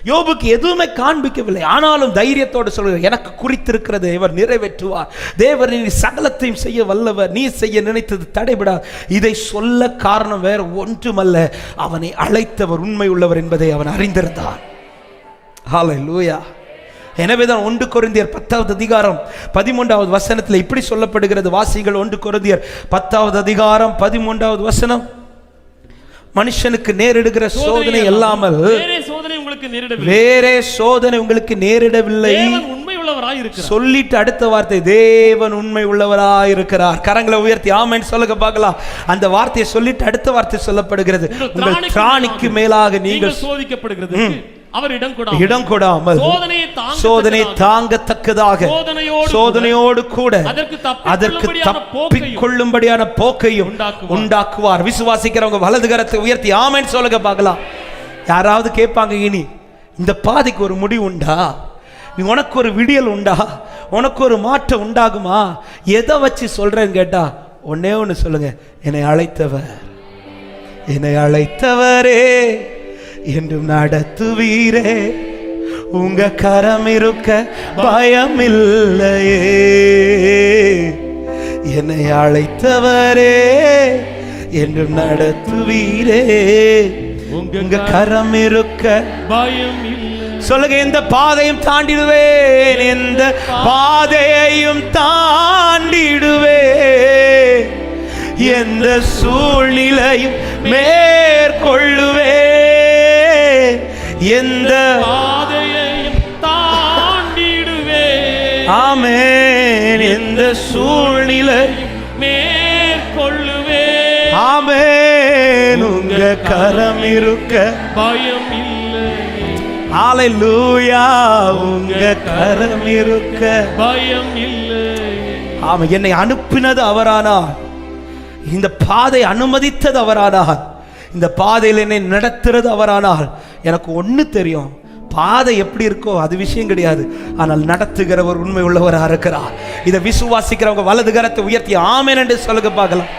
யோபுக்கு எதுவுமே காண்பிக்கவில்லை. ஆனாலும் தைரியத்தோடு சொல்லுங்க, எனக்கு குறித்திருக்கிறது இவர் நிறைவேற்றுவார். தேவர் நீ சகலத்தையும் செய்ய வல்லவர், நீ செய்ய நினைத்தது தடைபடாது. இதை சொல்ல காரணம் வேற ஒன்றுமல்ல, அவனை அழைத்தவர் உண்மை உள்ளவர் என்பதை அவன் அறிந்திருந்தான். ஹல்லேலூயா. எனவேதான் 1 கொரிந்தியர் 10வது அதிகாரம் 13வது வசனத்தில் இப்படி சொல்லப்படுகிறது. வாசிகள் 1 கொரிந்தியர் 10வது அதிகாரம் 13வது வசனம். மனுஷனுக்கு நேரிடுகிற சோதனை அல்லாமல் வேறே சோதனை உங்களுக்கு நேரிடவில்லை. உள்ளவராய் இருக்கிறார். சொல்லிட்டு அடுத்த வார்த்தை தேவன் உண்மை உள்ளவராய் இருக்கிறார். கரங்களை உயர்த்தி ஆமென் சொல்லுங்க பார்க்கலாம். அந்த வார்த்தையை சொல்லிட்டு அடுத்த வார்த்தை சொல்லப்படுகிறது, உங்கள் திராணிக்கு மேலாக நீங்கள் சோதிக்கப்படுகிறது. அவர் இடம் கொடாமல் சோதனை தாங்கத்தக்கதாக சோதனையோடு கூட அதற்கு தப்பிக்கொள்ளும்படியான போக்கையும் உண்டாக்குவார். விசுவாசிக்கிறவங்க வலது கரத்தை உயர்த்தி ஆமென் சொல்லுங்க பார்க்கலாம். யாராவது கேட்பாங்க, இனி இந்த பாதைக்கு ஒரு முடிவு உண்டா? நீ உனக்கு ஒரு விடியல் உண்டா? உனக்கு ஒரு மாற்றம் உண்டாகுமா? எதை வச்சு சொல்றேன்னு கேட்டா ஒன்னே ஒன்று சொல்லுங்க, என்னை அழைத்தவரே என்றும் நடத்துவீரே, உங்க கரம் இருக்க பயமில்லையே. என்னை அழைத்தவரே என்றும் நடத்துவீரே, உங்க கரம் இருக்க பயம் இல்லை. சொல்லுங்க, எந்த பாதையும் தாண்டிடுவேன், எந்த பாதையையும் தாண்டிடுவேன், எந்த சூழ்நிலையும் மேற்கொள்ளுவேன், எந்த பாதையையும் தாண்டிடுவேன். ஆமென். எந்த சூழ்நிலையும் மேற்கொள்ளுவேன். ஆமென். உங்க கரம் இருக்க பயம் இல்லை. ஹல்லேலூயா. உங்க கரம் இருக்க பயம் இல்லை. ஆமென். என்னை அனுப்பினது அவரானார், இந்த பாதை அனுமதித்தது அவரானார், இந்த பாதையில் என்னை நடத்துறது அவரானார். எனக்கு ஒன்று தெரியும், பாதை எப்படி இருக்கோ அது விஷயம் கிடையாது, ஆனால் நடத்துகிறவர் உண்மை உள்ளவராக இருக்கிறார். இதை விசுவாசிக்கிறவங்க வலது கரத்தை உயர்த்தி ஆமென் என்று சொல்லுங்க பார்க்கலாம்.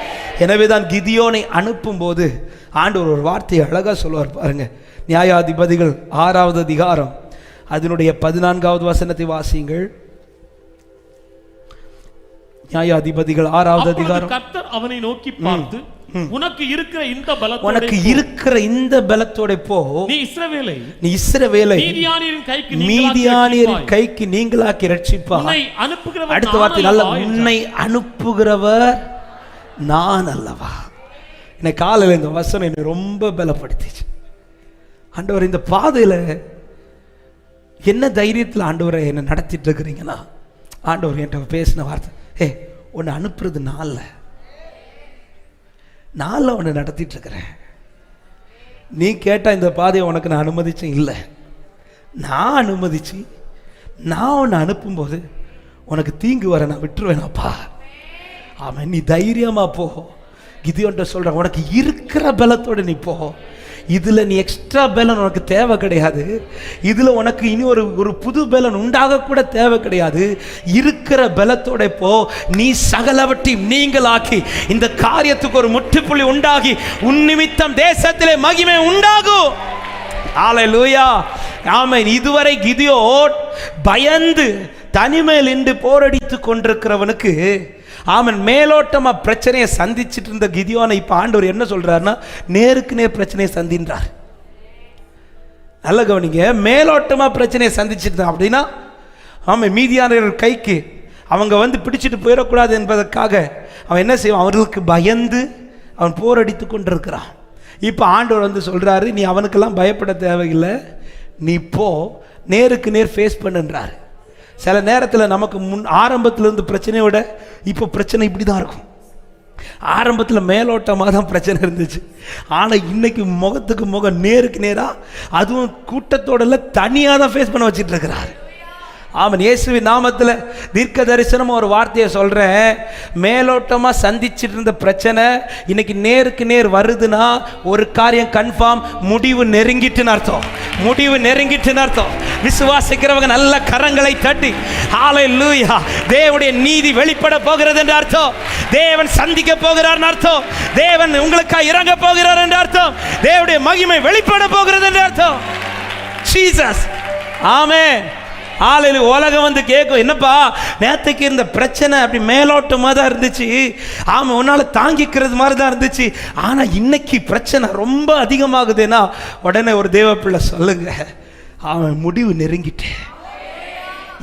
எனவே தான் கிதியோனை அனுப்பும் போது ஆண்டவர் ஒரு வார்த்தையை அழகா சொல்லுவார் பாருங்க. நியாயாதிபதிகள் 6வது அதிகாரம் அதனுடைய 14வது வசனத்தை வாசியுங்கள். நியாயாதிபதிகள் 6வது அதிகாரம். கர்த்தர் அவனை நோக்கி பார்த்து, உனக்கு இருக்கிற இந்த பலத்தோட போ, நீ இஸ்ரவேலை மீதியானியரின் கைக்கு நீங்களாக்கி ரட்சிப்பார். அடுத்த வார்த்தை நல்ல, உன்னை அனுப்புகிறவர் நான் அல்லவா. என்னை காலையில் இந்த வசனம் என்னை ரொம்ப பலப்படுத்திச்சு. ஆண்டவர், இந்த பாதையில் என்ன தைரியத்தில் ஆண்டவரை என்னை நடத்திட்டு இருக்கிறீங்கன்னா, ஆண்டவர் என்கிட்ட பேசின வார்த்தை, உன்னை அனுப்புறது நாளில் உன்னை நடத்திட்டு இருக்கிறேன். நீ கேட்டால் இந்த பாதையை உனக்கு நான் அனுமதிச்சேன் இல்லை, நான் அனுமதிச்சு நான் உன்னை அனுப்பும்போது உனக்கு தீங்கு வர நான் விட்டுருவேனாப்பா. ஆமாம், நீ தைரியமா போ. கிதியோன்ட்ட சொல்கிறேன், உனக்கு இருக்கிற பலத்தோடு நீ போ. இதில் நீ எக்ஸ்ட்ரா பலன் உனக்கு தேவை கிடையாது. இதில் உனக்கு இனி ஒரு புது பலன் உண்டாக கூட தேவை கிடையாது. இருக்கிற பலத்தோட போ. நீ சகலவற்றையும் நீங்களாக்கி இந்த காரியத்துக்கு ஒரு முற்றுப்புள்ளி உண்டாகி உன் நிமித்தம் தேசத்திலே மகிமை உண்டாகும். ஹல்லேலூயா. ஆமென். இதுவரை கிதியோன் பயந்து தனிமையில் நின்று போரடித்து கொண்டிருக்கிறவனுக்கு, ஆமன், மேலோட்டமா பிரச்சனையை சந்திச்சுட்டு இருந்த கிதியோனை இப்ப ஆண்டவர் என்ன சொல்றாருன்னா, நேருக்கு நேர் பிரச்சனையை சந்தின்றார். நல்ல கவனிங்க, மேலோட்டமா பிரச்சனையை சந்திச்சுட்டு அப்படின்னா, ஆமாம், மீதியானவர்கள் கைக்கு அவங்க வந்து பிடிச்சிட்டு போயிடக்கூடாது என்பதற்காக அவன் என்ன செய்வான், அவர்களுக்கு பயந்து அவன் போரடித்து கொண்டிருக்கிறான். இப்போ ஆண்டவர் வந்து சொல்றாரு, நீ அவனுக்கெல்லாம் பயப்பட தேவையில்லை, நீ போ, நேருக்கு நேர் ஃபேஸ் பண்ணுன்றாரு. சில நேரத்தில் நமக்கு ஆரம்பத்தில் இருந்து பிரச்சனையை விட இப்போ பிரச்சனை இப்படி தான் இருக்கும். ஆரம்பத்தில் மேலோட்டமாக தான் பிரச்சனை இருந்துச்சு, ஆனால் இன்னைக்கு முகத்துக்கு முகம் நேருக்கு நேராக, அதுவும் கூட்டத்தோட தனியாக தான் ஃபேஸ் பண்ண வச்சுட்டு இருக்கிறாரு. ஆமாம், இயேசுவின் நாமத்தில் தீர்க்க தரிசனமாக ஒரு வார்த்தையை சொல்கிறேன். மேலோட்டமாக சந்திச்சுட்டு இருந்த பிரச்சனை இன்னைக்கு நேருக்கு நேர் வருதுன்னா ஒரு காரியம் கன்ஃபார்ம், முடிவு நெருங்கிட்டுன்னு அர்த்தம். முடிவு நெருங்கிட்டுன்னு அர்த்தம். விசுவாசிக்கிறவங்க நல்ல கரங்களை தட்டி ஹல்லேலூயா, தேவனுடைய நீதி வெளிப்பட போகிறது என்று அர்த்தம். தேவன் சந்திக்க போகிறார் அர்த்தம். தேவன் உங்களுக்காக இறங்க போகிறார் என்று அர்த்தம். தேவனுடைய மகிமை வெளிப்பட போகிறது என்று அர்த்தம். ஜீசஸ். ஆமென். ஹல்லேலூயா. உலகம் வந்து கேட்கும், என்னப்பா நேற்றுக்கு இருந்த பிரச்சனை அப்படி மேலோட்டமாக தான் இருந்துச்சு, ஆமாம் உன்னால் தாங்கிக்கிறது மாதிரி தான் இருந்துச்சு, ஆனால் இன்னைக்கு பிரச்சனை ரொம்ப அதிகமாகுதுன்னா உடனே ஒரு தேவ பிள்ளை சொல்லுங்க, அவன் முடிவு நெருங்கிட்டேன்.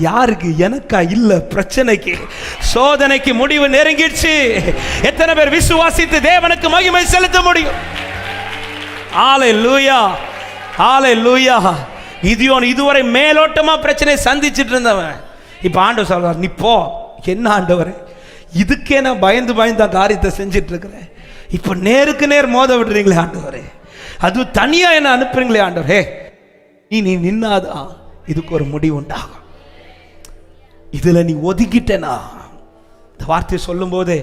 யாருக்கு? எனக்கா? இல்ல, பிரச்சனைக்கு, சோதனைக்கு முடிவு நெருங்கிடுச்சு. எத்தனை பேர் விசுவாசித்து தேவனுக்கு மகிமை செலுத்த முடியும்? ஹல்லேலூயா, ஹல்லேலூயா. கிதியோன் இதுவரை மேலோட்டமா பிரச்சனை சந்திச்சிட்டு இருந்தவன் இப்ப ஆண்டவர் சொல்றார், நீ போ. என்ன ஆண்டவரே, இதுக்கே நான் பயந்து பயந்து தான் காரியத்தை செஞ்சிட்டு இருக்கிறேன், இப்ப நேருக்கு நேர் மோத விடுறீங்களே ஆண்டவரே, அது தனியா என்ன அனுப்புறீங்களே ஆண்டவரே, நீ நின்னாதான் இதுக்கு ஒரு முடிவு உண்டாகும். இதுல நீ ஒதுக்கிட்டேனா, இந்த வார்த்தையை சொல்லும் போதே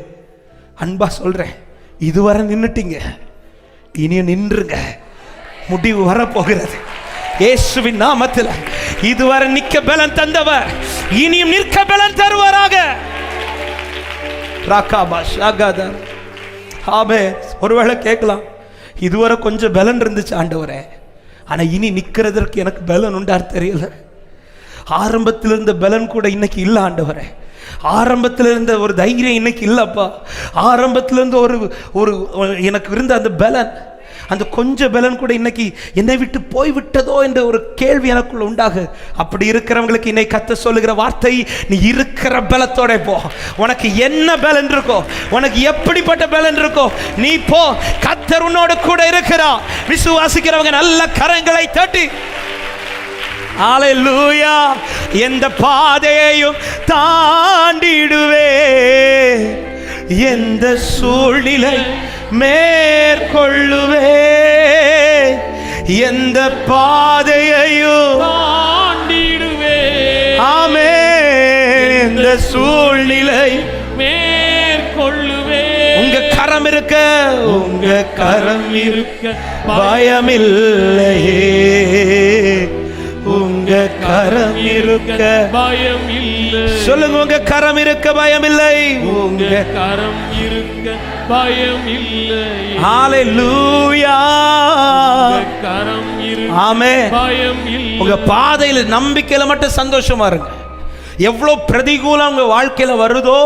அன்பா சொல்றேன், இதுவரை நின்னுட்டீங்க, இனியும் நின்றுங்க, முடிவு வரப்போகிறது இயேசுவின் நாமத்தில். இதுவரை நிற்க பலன் தந்தவர் இனியும் நிற்க பலன் தருவாராக. ஒருவேளை கேட்கலாம், இதுவரை கொஞ்சம் பலன் இருந்துச்சு ஆண்டவரே, ஆனா இனி நிக்கிறதற்கு எனக்கு பலன் உண்டார் தெரியல. ஆரம்பத்தில் இருந்த பலன் கூட இன்னைக்கு இல்ல ஆண்டவரே, ஆரம்பத்தில் இருந்த ஒரு தைரியம் இன்னைக்கு இல்லப்பா, ஆரம்பத்தில் இருந்த ஒரு எனக்கு இருந்த அந்த பலன், அந்த கொஞ்ச பலன் கூட இன்னைக்கு என்னை விட்டு போய்விட்டதோ என்ற ஒரு கேள்வி எனக்குள்ள உண்டாகு. அப்படி இருக்கிறவங்களுக்கு இன்னைக்கு கர்த்தர் சொல்லுகிற வார்த்தை, நீ இருக்கிற பலத்தோட போ. உனக்கு என்ன பலன் இருக்கோ, உனக்கு எப்படிப்பட்ட பலன் இருக்கோ, நீ போ. கர்த்தர் உன்னோட கூட இருக்கிறார். விசுவாசிக்கிறவங்க நல்ல கரங்களை தட்டி ஹல்லேலூயா. எந்த பாதையையும் தாண்டிடுவே, எந்த சூழ்நிலை மேற்கொள்ளுவே, எந்த பாதையையும் தாண்டிடுவே. ஆமென். எந்த சூழ்நிலை மேற்கொள்ளுவே. உங்க கரம் இருக்க, உங்க கரம் இருக்க பயமில்லையே, உங்க கரம் இருக்க பயம் இல்லை. சொல்லுங்க, உங்க கரம் இருக்க பயம் இல்லை, உங்க கரம் இருக்க பயம் இல்லை. ஹல்லேலூயா. கரம் இருக்க ஆமென் பயம் இல்லை. உங்க பாதையில நம்பிக்கையில மட்டும் சந்தோஷமா இருங்க. எவ்வளவு பிரதிகூலம் உங்க வாழ்க்கையில வருதோ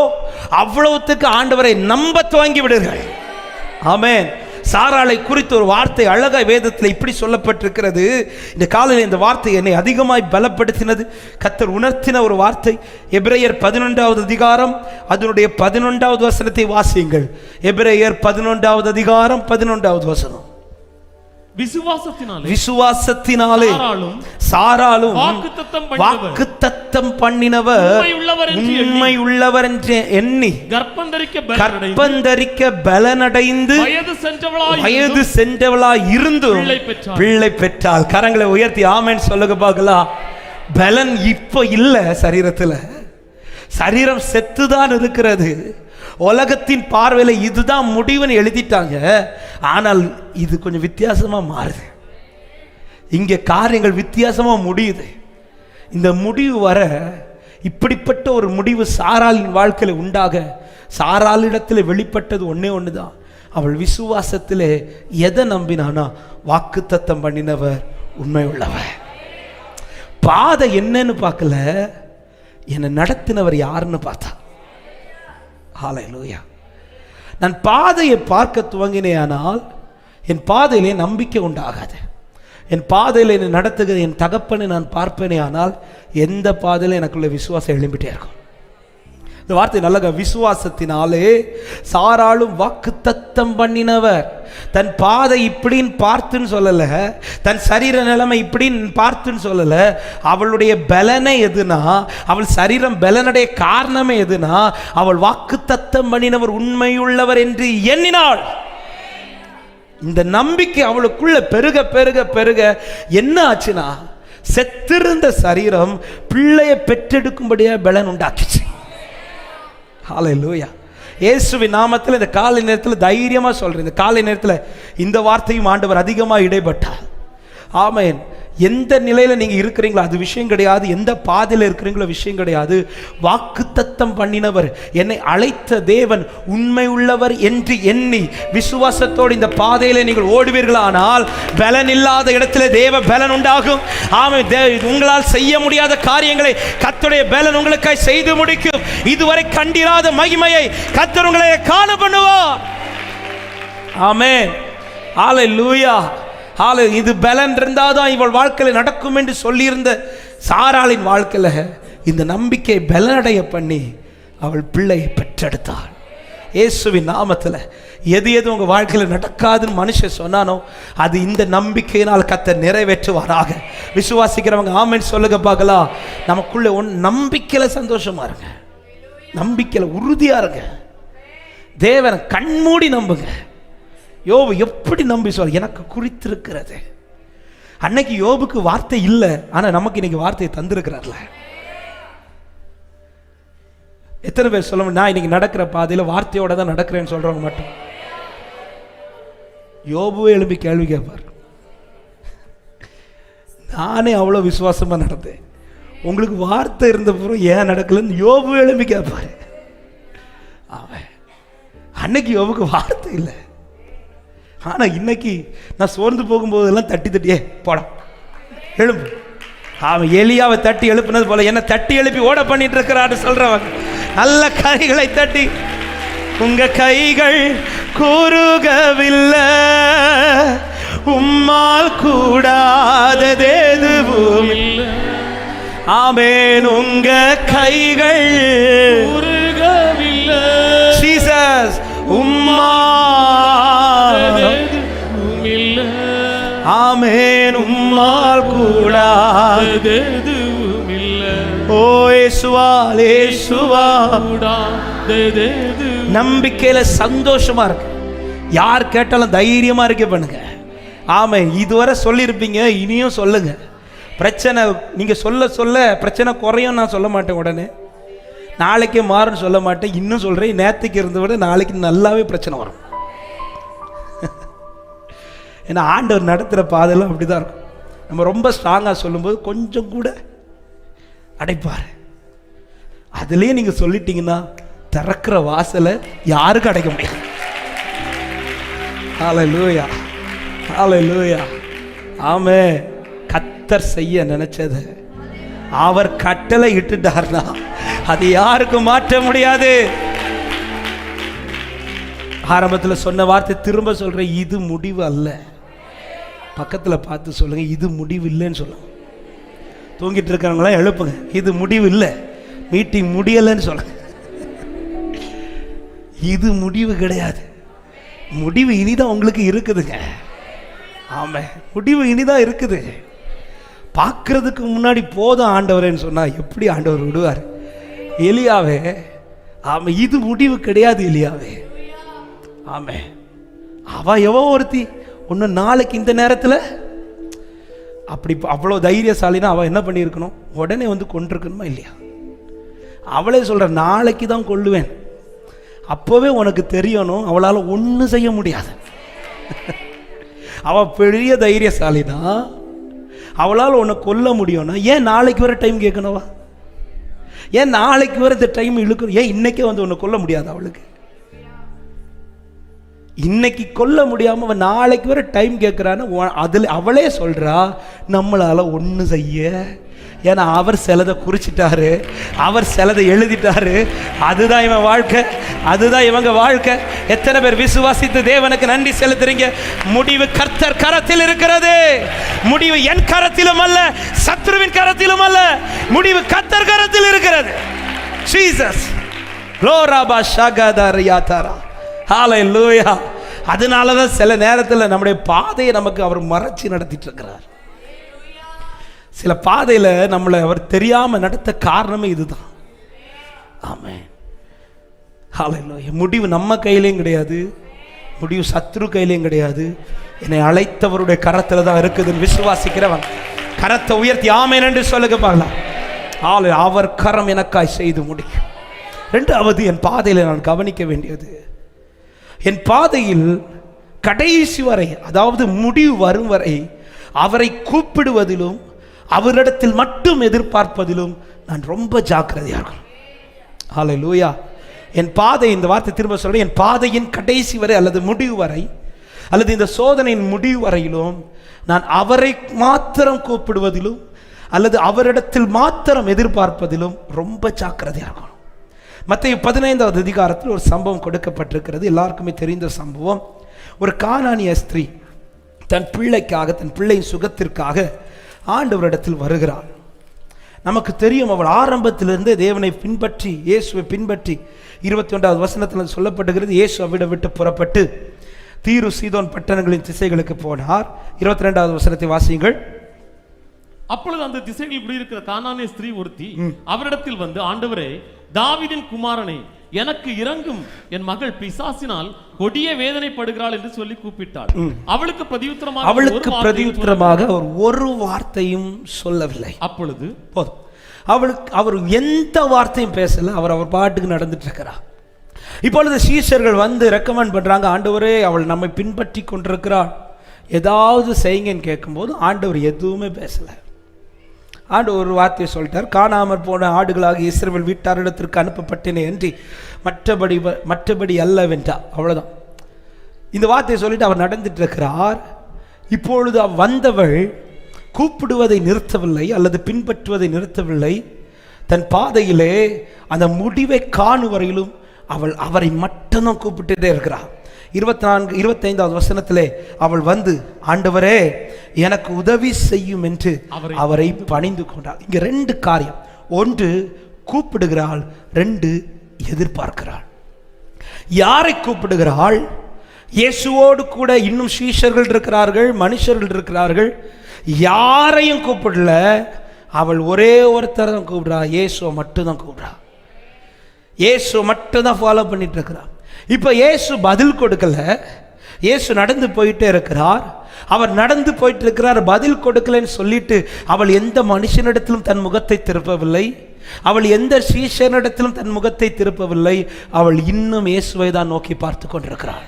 அவ்வளவுத்துக்கு ஆண்டவரை நம்ப துவங்கி விடுங்கள். ஆமென். சாராளை குறித்து ஒரு வார்த்தை அழகாய் வேதத்தில் இப்படி சொல்லப்பட்டிருக்கிறது. இந்த காலையில் இந்த வார்த்தை என்னை அதிகமாய் பலப்படுத்தினது. கர்த்தர் உணர்த்தின ஒரு வார்த்தை. எபிரேயர் 11வது அதிகாரம் அதனுடைய 11வது வசனத்தை வாசியுங்கள். எபிரேயர் 11வது அதிகாரம் 11வது வசனம். விசுவாசத்தினாலே சாராளும் வாக்குத்தத்தம் பண்ணினவர் உண்மை உள்ளவர் என்று எண்ணி கர்ப்பந்தரிக்க பலனடைந்து வயது சென்றவளாய் இருந்தும் பிள்ளை பெற்றாள். கரங்களை உயர்த்தி ஆமென் சொல்லுங்க பார்க்கலாம். பலன் இப்ப இல்ல சரீரத்துல, சரீரம் செத்துதான் இருக்கிறது. உலகத்தின் பார்வையில இதுதான் முடிவுன்னு எழுதிட்டாங்க. ஆனால் இது கொஞ்சம் வித்தியாசமா மாறுது. இங்க காரியங்கள் வித்தியாசமா முடியுது. இந்த முடிவு வர இப்படிப்பட்ட ஒரு முடிவு சாராளின் வாழ்க்கையில உண்டாக, சாராளிடத்தில் வெளிப்பட்டது ஒன்னே ஒண்ணுதான். அவள் விசுவாசத்திலே எதை நம்பினானா, வாக்குத்தத்தம் பண்ணினவர் உண்மை உள்ளவர். பாதை என்னன்னு பார்க்கல, என்னை நடத்தினவர் யாருன்னு பார்த்தா. ஹல்லேலூயா. நான் பாதையை பார்க்க துவங்கினேயானால் என் பாதையிலே நம்பிக்கை உண்டாகாது. என் பாதையில் என்னை நடத்துகிற என் தகப்பனை நான் பார்ப்பேனே ஆனால் எந்த பாதையில எனக்குள்ள விசுவாசம் எழும்பிட்டே இருக்கும். இந்த வார்த்தை நல்ல விசுவாசத்தினாலே சாராளும் வாக்குத்தத்தம் பண்ணினவர். தன் பாதை இப்படின்னு பார்த்துன்னு சொல்லல, தன் சரீர நிலைமை இப்படின்னு பார்த்துன்னு சொல்லல. அவளுடைய பலனை எதுனா, அவள் சரீரம் பலனுடைய காரணமே எதுனா, அவள் வாக்குத்தத்தம் பண்ணினவர் உண்மையுள்ளவர் என்று எண்ணினாள். இந்த நம்பிக்கை அவளுக்குள்ள பெருக பெருக பெருக என்ன ஆச்சுன்னா, செத்திருந்த சரீரம் பிள்ளையை பெற்றெடுக்கும்படியா பலன் உண்டாக்கிச்சு. ஹல்லேலூயா. இயேசுவின் நாமத்தில் இந்த காலை நேரத்தில் தைரியமா சொல்றேன். இந்த காலை நேரத்தில் இந்த வார்த்தையும் ஆண்டவர் அதிகமாக இடைப்பட்டார். ஆமென். எந்த நிலையில நீங்க இருக்கிறீங்களோ அது விஷயம் கிடையாது, எந்த பாதையில இருக்கிறீங்களோ விஷயம் கிடையாது. வாக்குத்தத்தம் பண்ணினவர், என்னை அழைத்த தேவன் உண்மை உள்ளவர் என்று எண்ணி விசுவாசத்தோடு இந்த பாதையில நீங்கள் ஓடுவீர்களானால் பலன் இல்லாத இடத்துல தேவ பலன் உண்டாகும். ஆமென். உங்களால் செய்ய முடியாத காரியங்களை கர்த்தருடைய பலன் உங்களுக்காய் செய்து முடிக்கும். இதுவரை கண்டிராத மகிமையை கர்த்தர் உங்களை காண பண்ணுவார். ஆமென். ஹல்லேலூயா. இது பலன் இருந்தாதான் இவள் வாழ்க்கையில் நடக்கும் என்று சொல்லியிருந்த சாராளின் வாழ்க்கையில் இந்த நம்பிக்கை பலனடைய பண்ணி அவள் பிள்ளையை பெற்றெடுத்தாள். இயேசுவின் நாமத்தில் எது எது உங்கள் வாழ்க்கையில் நடக்காதுன்னு மனுஷன் சொன்னானோ அது இந்த நம்பிக்கையினால் கர்த்தர் நிறைவேற்றுவாராக. விசுவாசிக்கிறவங்க ஆமென் சொல்லுங்க பார்க்கலாம். நமக்குள்ளே நம்பிக்கையில் சந்தோஷமா இருங்க, நம்பிக்கையில் உறுதியா இருங்க, தேவனை கண்மூடி நம்புங்க. யோபு எப்படி நம்பி சொல்ல, எனக்கு குறித்திருக்கிறது. அன்னைக்கு யோபுக்கு வார்த்தை இல்லை, ஆனா நமக்கு இன்னைக்கு வார்த்தையை தந்திருக்கிறார்ல. எத்தனை பேர் சொல்ல நான் இன்னைக்கு நடக்கிற பாதையில வார்த்தையோட தான் நடக்கிறேன்னு சொல்றவங்க மட்டும். யோபுவே எழுப்பி கேள்வி கேட்பார், நானே அவ்வளோ விசுவாசமா நடந்தேன், உங்களுக்கு வார்த்தை இருந்த பிறகு ஏன் நடக்கலன்னு யோபுவே எழுப்பி கேட்பாரு. அவன் அன்னைக்கு யோபுக்கு வார்த்தை இல்லை, ஆனா இன்னைக்கு நான் சோர்ந்து போகும்போதெல்லாம் தட்டி தட்டியே போட எழுப்பு. அவன் எலியாவை தட்டி எழுப்புனது போல என்ன தட்டி எழுப்பி ஓட பண்ணிட்டு இருக்கிறான்னு சொல்றவங்க நல்ல கைகளை தட்டி, உங்க கைகள் கூறுகவில்லை, உம்மால் கூடாதது எதுவும் இல்லை. ஆமென். உங்க கைகள் கூறுகவில்லை, ஜீசஸ் உம்மால் இல்லை. ஆமென். உம்மால் கூடாதது எதுவும் இல்லை. ஓ இயேசுவால் நம்பிக்கையில சந்தோஷமா இருக்கு. யார் கேட்டாலும் தைரியமா இருக்க பண்ணுங்க. ஆமென். இதுவரை சொல்லியிருப்பீங்க, இனியும் சொல்லுங்க. பிரச்சனை நீங்க சொல்ல சொல்ல பிரச்சனை குறையும் நான் சொல்ல மாட்டேன், உடனே நாளைக்கே மாறுன்னு சொல்ல மாட்டேன், இன்னும் சொல்றேன். நேற்றுக்கு இருந்த விட நாளைக்கு நல்லாவே பிரச்சனை வரும். ஏன்னா ஆண்டவர் நடத்துகிற பாதையெல்லாம் அப்படிதான் இருக்கும். நம்ம ரொம்ப ஸ்ட்ராங்காக சொல்லும்போது கொஞ்சம் கூட அடைப்பார். அதுலேயே நீங்கள் சொல்லிட்டீங்கன்னா திறக்கிற வாசலை யாருக்கும் அடைக்க முடியாது. ஹல்லேலூயா, ஹல்லேலூயா. ஆமே. கர்த்தர் செய்ய நினைச்சது அவர் கட்டளை இட்டுட்டார்னா அது யாருக்கும் மாற்ற முடியாது. ஆரம்பத்தில் சொன்ன வார்த்தை திரும்ப சொல்றேன், இது முடிவு அல்ல. பக்கத்தில் பார்த்து சொல்லுங்க, இது முடிவு இல்லைன்னு சொல்லுங்க. தூங்கிட்டு இருக்கிறவங்களாம் எழுப்புங்க, இது முடிவு இல்லை, மீட்டிங் முடியலைன்னு சொல்லுங்க. இது முடிவு கிடையாது, முடிவு இனிதான் உங்களுக்கு இருக்குதுங்க. ஆமா, முடிவு இனிதான் இருக்குது. பார்க்கறதுக்கு முன்னாடி போதும் ஆண்டவரேன்னு சொன்னா எப்படி ஆண்டவர் விடுவார்? எலியாவே, ஆமா, இது முடிவு கிடையாது எலியாவே. ஆமே. அவ எவோ ஒருத்தி ஒன்று நாளைக்கு இந்த நேரத்தில் அப்படி அவ்வளோ தைரியசாலினா அவள் என்ன பண்ணியிருக்கணும்? உடனே வந்து கொண்டிருக்கணுமா இல்லையா? அவளே சொல்கிற நாளைக்கு தான் கொல்லுவேன். அப்போவே உனக்கு தெரியணும் அவளால் ஒன்றும் செய்ய முடியாது. அவள் பெரிய தைரியசாலினா அவளால் உன்னை கொல்ல முடியும்னா ஏன் நாளைக்கு வர டைம் கேட்கணுவா? ஏன் நாளைக்கு வர இந்த டைம் இழுக்கணும்? ஏன் இன்னைக்கே வந்து உன்னை கொல்ல முடியாது? அவளுக்கு இன்னைக்கு கொல்ல முடியாம அவன் நாளைக்கு வர டைம் கேட்கிறான்னு அதில் அவளே சொல்றா நம்மளால ஒன்று செய்ய. ஏன்னா அவர் சிலதை குறிச்சிட்டாரு, அவர் சிலதை எழுதிட்டாரு. அதுதான் இவன் வாழ்க்கை, அதுதான் இவங்க வாழ்க்கை. எத்தனை பேர் விசுவாசித்து தேவனுக்கு நன்றி செலுத்துறீங்க? முடிவு கர்த்தர் கரத்தில் இருக்கிறது. முடிவு என் கரத்திலும் அல்ல, சத்ருவின் கரத்திலும் அல்ல, முடிவு கர்த்தர் கரத்தில் இருக்கிறது. ஜீசஸ் லோராபா ஷகதரியாதரா. ஹல்லேலூயா. அதனால தான் சில நேரத்தில் நம்முடைய பாதையை நமக்கு அவர் மறைச்சி நடத்திட்டு இருக்கிறார். சில பாதையில் நம்மளை அவர் தெரியாமல் நடத்த காரணமே இதுதான். ஆமென். ஹல்லேலூயா. முடிவு நம்ம கையிலையும் கிடையாது, முடிவு சத்ரு கையிலையும் கிடையாது. என்னை அழைத்தவருடைய கரத்தில் தான் இருக்குதுன்னு விசுவாசிக்கிறவன் கரத்தை உயர்த்தி ஆமென் என்று சொல்லுங்க பார்க்கலாம். அவர் கரம் எனக்காய் செய்து முடிக்கும். ரெண்டாவது, என் பாதையில் நான் கவனிக்க வேண்டியது, என் பாதையில் கடைசி வரை, அதாவது முடிவு வரும் வரை அவரை கூப்பிடுவதிலும் அவரிடத்தில் மட்டும் எதிர்பார்ப்பதிலும் நான் ரொம்ப ஜாக்கிரதையாக இருக்கணும். ஹல்லேலூயா. என் பாதை, இந்த வார்த்தை திரும்ப சொல்றேன், என் பாதையின் கடைசி வரை அல்லது முடிவு வரை அல்லது இந்த சோதனையின் முடிவு வரையிலும் நான் அவரை மாத்திரம் கூப்பிடுவதிலும் அல்லது அவரிடத்தில் மாத்திரம் எதிர்பார்ப்பதிலும் ரொம்ப ஜாக்கிரதையாக இருக்கணும். மத்தேயு 15வது அதிகாரத்தில் ஒரு சம்பவம் கொடுக்கப்பட்டிருக்கிறது, எல்லாருக்குமே தெரிந்த சம்பவம். ஒரு கானானிய ஸ்திரீ தன் பிள்ளைக்காக, தன் பிள்ளையின் சுகத்திற்காக ஆண்டவரிடத்தில் வருகிறாள். நமக்கு தெரியும், அவள் ஆரம்பத்திலிருந்தே தேவனை பின்பற்றி, இயேசுவை பின்பற்றி. 21வது வசனத்தில் சொல்லப்படுகிறது, இயேசு அவ்விட விட்டு புறப்பட்டு தீரு சீதோன் பட்டணங்களின் திசைகளுக்கு போனார். 22வது வசனத்தை வாசியுங்கள். அப்பொழுது அந்த திசைகளில் குடியிருக்கிற கானானிய ஸ்திரீ ஒருத்தி அவரிடத்தில் வந்து, ஆண்டவரே, தாவீதின் குமாரனே, எனக்கு இரங்கும், என் மகள் பிசாசினால் கொடிய வேதனைப்படுகிறாள் என்று சொல்லி கூப்பிட்டாள். அவளுக்கு பிரதியுத்தரமாக அவர் ஒரு வார்த்தையும் சொல்லவில்லை. அப்பொழுது போதும், அவர் எந்த வார்த்தையும் பேசல. அவர் பாட்டுக்கு நடந்துட்டு இருக்கிறார். இப்பொழுது சீஷர்கள் வந்து ரெக்கமெண்ட் பண்றாங்க, ஆண்டவரே, அவள் நம்மை பின்பற்றி கொண்டிருக்கிறாள், ஏதாவது செய்யுங்கன்னு கேட்கும்போது ஆண்டவர் எதுவுமே பேசல. ஆண்டவர் ஒரு வார்த்தையை சொல்லிட்டார், காணாமற் போன ஆடுகளாக இஸ்ரவேல் வீட்டாரிடத்திற்கு அனுப்பப்பட்டேனே என்று மற்றபடி அல்லவென்றா. அவ்வளவுதான். இந்த வார்த்தையை சொல்லிட்டு அவர் நடந்துட்டு இருக்கிறார். இப்பொழுது வந்தவள் கூப்பிடுவதை நிறுத்தவில்லை அல்லது பின்பற்றுவதை நிறுத்தவில்லை. தன் பாதையிலே அந்த முடிவை காணும் வரையிலும் அவள் அவரை மட்டும்தான் கூப்பிட்டுட்டே இருக்கிறார். 25வது வசனத்திலே அவள் வந்து, ஆண்டவரே, எனக்கு உதவி செய்யும் என்று அவரை பணிந்து கொண்டாள். இங்க 2 காரியம். 1 கூப்பிடுகிறாள், 2 எதிர்பார்க்கிறாள். யாரை கூப்பிடுகிறாள்? இயேசுவோடு கூட இன்னும் சீஷர்கள் இருக்கிறார்கள், மனுஷர்கள் இருக்கிறார்கள். யாரையும் கூப்பிடல, அவள் ஒரே ஒருத்தர் தான் கூப்பிடுறா, இயேசுவை மட்டும்தான் கூப்பிடுறா. இயேசு மட்டும்தான் ஃபாலோ பண்ணிட்டு இருக்கிறார். இப்போ இயேசு பதில் கொடுக்கல, இயேசு நடந்து போயிட்டே இருக்கிறார். அவர் நடந்து போயிட்டு இருக்கிறார், பதில் கொடுக்கலன்னு சொல்லிட்டு அவள் எந்த மனுஷனிடத்திலும் தன் முகத்தை திருப்பவில்லை. அவள் எந்த சீஷனிடத்திலும் தன் முகத்தை திருப்பவில்லை. அவள் இன்னும் இயேசுவை தான் நோக்கி பார்த்து கொண்டிருக்கிறாள்.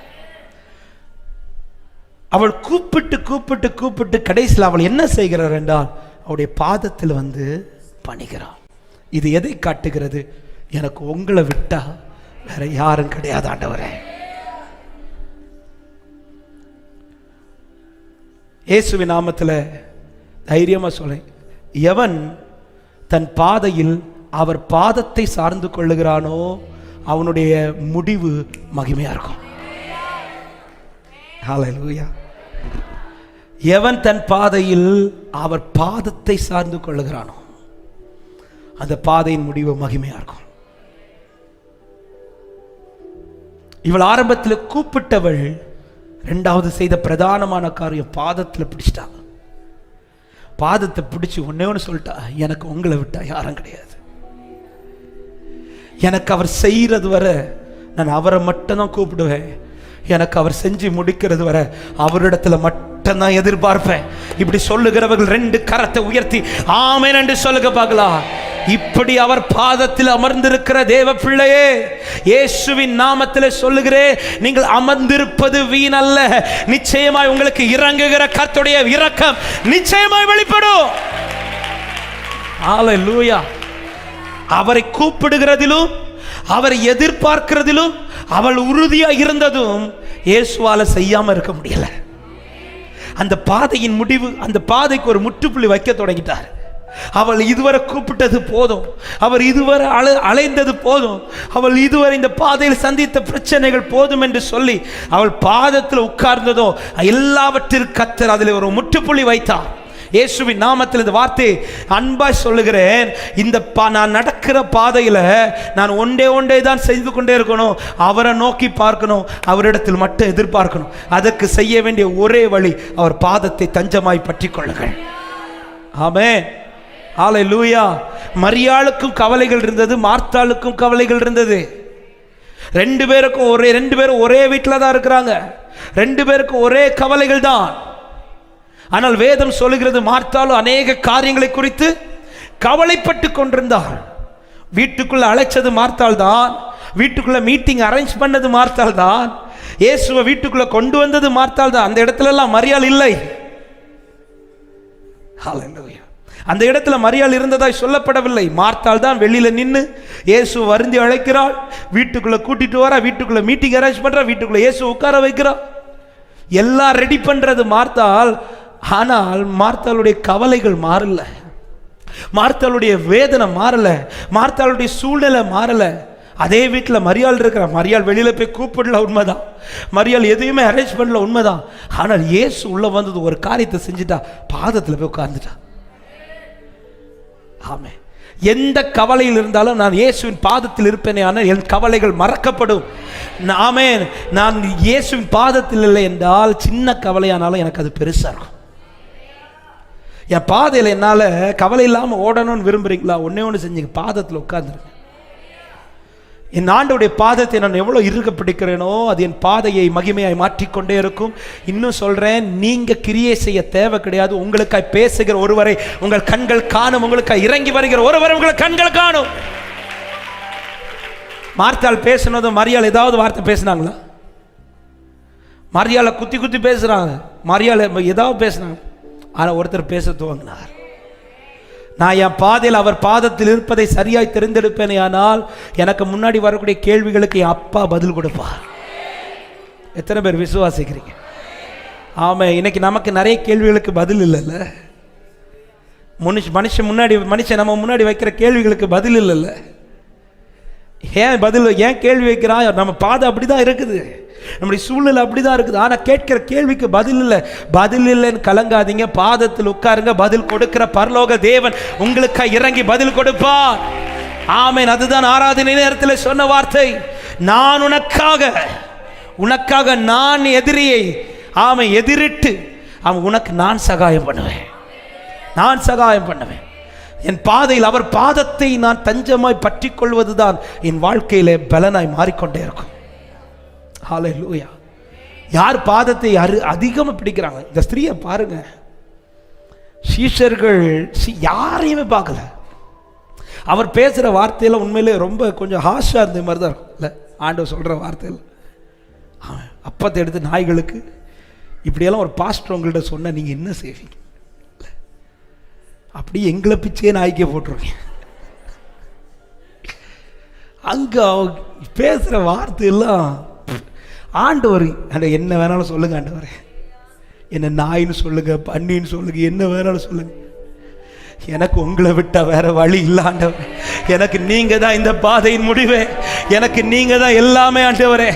அவள் கூப்பிட்டு கூப்பிட்டு கூப்பிட்டு கடைசியில் அவள் என்ன செய்கிறார் என்றால், அவருடைய பாதத்தில் வந்து பணிகிறாள். இது எதை காட்டுகிறது? எனக்கு உங்களை விட்டா வேற யாரும் கிடையாது ஆண்டவரே. இயேசுவின் நாமத்தில் தைரியமா சொல்றேன், எவன் தன் பாதையில் அவர் பாதத்தை சார்ந்து கொள்ளுகிறானோ அவனுடைய முடிவு மகிமையா இருக்கும். ஹல்லேலூயா. எவன் தன் பாதையில் அவர் பாதத்தை சார்ந்து கொள்ளுகிறானோ அந்த பாதையின் முடிவு மகிமையா இருக்கும். இவள் ஆரம்பத்தில் கூப்பிட்டவள் 2வது செய்த பிரதானமான காரியம் பாதத்தில் பிடிச்சிட்டாங்க. பாதத்தை பிடிச்சு ஒன்னு சொல்லிட்டா, எனக்கு உங்களை விட்டா யாரும் கிடையாது. எனக்கு அவர் செய்யறது வரை நான் அவரை மட்டும்தான் கூப்பிடுவேன். எனக்கு அவர் செஞ்சு முடிக்கிறது வரை அவரிடத்துல மட்டும்தான் எதிர்பார்ப்பேன். இப்படி சொல்லுகிறவர்கள் 2 கரத்தை உயர்த்தி ஆமென் என்று சொல்லுங்க பார்க்கலாம். இப்படி அவர் பாதத்தில் அமர்ந்திருக்கிற தேவ பிள்ளையே, இயேசுவின் நாமத்தில் சொல்லுகிறேன், நீங்கள் அமர்ந்திருப்பது வீணல்ல. நிச்சயமாய் உங்களுக்கு இறங்குகிற கர்த்தருடைய இரக்கம் நிச்சயமாய் வெளிப்படும். ஹல்லேலூயா. அவரை கூப்பிடுகிறதிலும் அவரை எதிர்பார்க்கிறதிலும் அவள் உறுதியா இருந்ததும் இயேசுவால செய்யாம இருக்க முடியல. அந்த பாதையின் முடிவு, அந்த பாதைக்கு ஒரு முற்றுப்புள்ளி வைக்க தொடங்கிட்டார். அவள் இதுவரை கூப்பிட்டது போதும், அவர் இதுவரை அலைந்தது போதும், அவள் இதுவரை இந்த பாதையில் சந்தித்த பிரச்சனைகள் போதும் என்று சொல்லி அவள் பாதத்தில் உட்கார்ந்ததோ எல்லாவற்றிற்கும் கர்த்தர் அதில் ஒரு முற்றுப்புள்ளி வைத்தார். இயேசுவின் நாமத்தில் இந்த வார்த்தை அன்பாய் சொல்லுகிறேன். இந்த நான் நடக்கிற பாதையில நான் ஒன்றே தான் செய்து கொண்டே இருக்கணும், அவரை நோக்கி பார்க்கணும், அவரிடத்தில் மட்டும் எதிர்பார்க்கணும். அதற்கு செய்ய வேண்டிய ஒரே வழி, அவர் பாதத்தை தஞ்சமாய் பற்றி கொள்ளுங்கள். ஆமென். ஹல்லேலூயா. மரியாளுக்கும் கவலைகள் இருந்தது, மார்த்தாளுக்கும் கவலைகள் இருந்தது. 2 பேரும் ஒரே வீட்டில் தான் இருக்கிறாங்க. 2 பேருக்கும் ஒரே கவலைகள் தான். ஆனால் வேதம் சொல்லுகிறது, மார்த்தாள் அநேக காரியங்களை குறித்து கவலைப்பட்டு கொண்டிருந்தாள். வீட்டுக்குள்ள அழைச்சது மார்த்தாள் தான், வீட்டுக்குள்ள மீட்டிங் அரேஞ்ச் பண்ணது மார்த்தாள் தான், இயேசுவை வீட்டுக்குள்ள கொண்டு வந்தது மார்த்தாள் தான். அந்த இடத்துல எல்லாம் மரியாள் இல்லை. ஹல்லேலூயா. அந்த இடத்துல மரியாள் இருந்ததாய் சொல்லப்படவில்லை. மார்த்தாள் தான் வெளியில நின்று இயேசு வருந்தி அழைக்கிறாள், வீட்டுக்குள்ள கூட்டிட்டு வரா, வீட்டுக்குள்ள மீட்டிங் அரேஞ்ச் பண்றா, வீட்டுக்குள்ள இயேசு உட்கார வைக்கிறா, எல்லாம் ரெடி பண்றது மார்த்தாள். ஆனால் மார்த்தாளுடைய கவலைகள் மாறல, மார்த்தாளுடைய வேதனை மாறல, மார்த்தாளுடைய சூழ்நிலை மாறல. அதே வீட்டில் மரியாள் இருக்கிற, மரியாள் வெளியில போய் கூப்பிடல, உண்மைதான். மரியாள் எதையுமே அரேஞ்ச் பண்ணல, உண்மைதான். ஆனால் இயேசு உள்ள வந்தது ஒரு காரியத்தை செஞ்சுட்டா, பாதத்தில் போய் உட்கார்ந்துட்டா. ஆமென். எந்த கவலையில் இருந்தாலும் நான் இயேசுவின் பாதத்தில் இருப்பேனே, ஆனால் என் கவலைகள் மறக்கப்படும். ஆமென். நான் இயேசுவின் பாதத்தில் இல்லை என்றால் சின்ன கவலையானாலும் எனக்கு அது பெருசாக இருக்கும். என் பாதையில் என்னால் கவலை இல்லாமல் ஓடணும்னு விரும்புகிறீங்களா? ஒன்றே ஒன்று செஞ்சுங்க, பாதத்தில் உட்கார்ந்துருங்க. என் ஆண்டவருடைய பாதத்தை நான் எவ்வளோ இருக்க பிடிக்கிறேனோ அது என் பாதையை மகிமையாய் மாற்றிக்கொண்டே இருக்கும். இன்னும் சொல்கிறேன், நீங்கள் கிரியை செய்ய தேவை கிடையாது. உங்களுக்காய் பேசுகிற ஒருவரை உங்கள் கண்கள் காணும். உங்களுக்காய் இறங்கி வருகிற ஒருவரை உங்கள் கண்கள் காணும். மார்த்தாள் பேசுனதும் மரியாள் ஏதாவது வார்த்தை பேசினாங்களா? மரியாளை குத்தி குத்தி பேசுகிறாங்க, மரியாள் ஏதாவது பேசுனாங்க. ஆனால் ஒருத்தர் பேச துவங்கினார். நான் என் பாதையில் அவர் பாதத்தில் இருப்பதை சரியாய் தெரிந்தெடுப்பேனே, ஆனால் எனக்கு முன்னாடி வரக்கூடிய கேள்விகளுக்கு என் அப்பா பதில் கொடுப்பார். எத்தனை பேர் விசுவாசிக்கிறீங்க? ஆமாம். இன்னைக்கு நமக்கு நிறைய கேள்விகளுக்கு பதில் இல்லைல்ல. மனுஷன் நம்ம முன்னாடி வைக்கிற கேள்விகளுக்கு பதில் இல்லைல்ல. ஏன் கேள்வி வைக்கிறான்? நம்ம பாதை அப்படிதான் இருக்குது, நம்முடைய சூழ்நிலை அப்படிதான் இருக்குது. ஆனால் கேட்கிற கேள்விக்கு பதில் இல்லை. பதில் இல்லைன்னு கலங்காதீங்க, பாதத்தில் உட்காருங்க. பதில் கொடுக்கிற பரலோக தேவன் உங்களுக்கு இறங்கி பதில் கொடுப்பார். ஆமென். அதுதான் ஆராதனை நேரத்தில் சொன்ன வார்த்தை. நான் உனக்காக நான் எதிரியை எதிரிட்டு உனக்கு நான் சகாயம் பண்ணுவேன். என் பாதையில் அவர் பாதத்தை நான் தஞ்சமாய் பற்றி கொள்வதுதான் என் வாழ்க்கையிலே பலனாய் மாறிக்கொண்டே இருக்கும். ஹல்லேலூயா. யார் பாதத்தை அதிகமாக பிடிக்கிறாங்க? இந்த ஸ்திரீயை பாருங்க. சீஷர்கள் யாரையுமே பார்க்கல. அவர் பேசுகிற வார்த்தையெல்லாம் உண்மையிலே ரொம்ப கொஞ்சம் ஹாஷாக இருந்த மாதிரி தான் இருக்கும் இல்லை? ஆண்டவர் சொல்கிற வார்த்தையில் அப்பத்தை எடுத்து நாய்களுக்கு இப்படியெல்லாம் ஒரு பாஸ்டர் உங்கள்கிட்ட சொன்னால் நீங்கள் என்ன செய்வீங்க? அப்படி எங்களை பிச்சையே நாய்க்கே போட்டுருவீங்க. அங்கே பேசுகிற வார்த்தையெல்லாம் ஆண்டவர் என்ன வேணாலும் சொல்லுங்க, ஆண்டவரே என்ன நாயின்னு சொல்லுங்க, பன்னின்னு சொல்லுங்க, என்ன வேணாலும் சொல்லுங்க, எனக்கு உங்களை விட்டா வேற வழி இல்லை ஆண்டவரே. எனக்கு நீங்க தான் இந்த பாதையின் முடிவே, எனக்கு நீங்க தான் எல்லாமே ஆண்டவரே.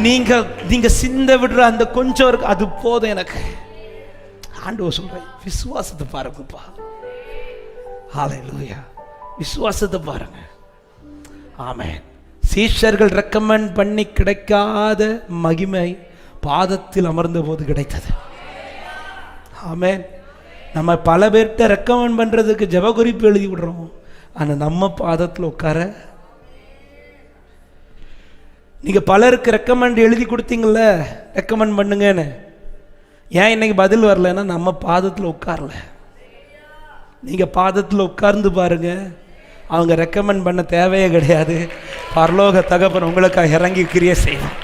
நீங்க சிந்த விடுற அந்த கொஞ்சம் இருக்கு, அது போதும் எனக்கு. ஆண்டவர் சொல்றேன், விசுவாசத்தை பாருங்கப்பா. ஹல்லேலூயா. விசுவாசத்தை பாருங்க. ஆமென். சீஷர்கள் ரெக்கமெண்ட் பண்ணி கிடைக்காத மகிமை பாதத்தில் அமர்ந்த போது கிடைத்தது. ஆமென். நம்ம பல பேர்கிட்ட ரெக்கமெண்ட் பண்ணுறதுக்கு ஜெப குறிப்பு எழுதி விடுறோம், ஆனால் நம்ம பாதத்தில் உட்கார நீங்கள் பலருக்கு ரெக்கமெண்ட் எழுதி கொடுத்தீங்கள, ரெக்கமெண்ட் பண்ணுங்கன்னு. ஏன் இன்னைக்கு பதில் வரலன்னா நம்ம பாதத்தில் உட்காரல. நீங்கள் பாதத்தில் உட்கார்ந்து பாருங்க, அவங்க ரெக்கமெண்ட் பண்ண தேவையே கிடையாது. பரலோக தகப்பன் உங்களுக்காக இறங்கி கிரியை செய்வான்.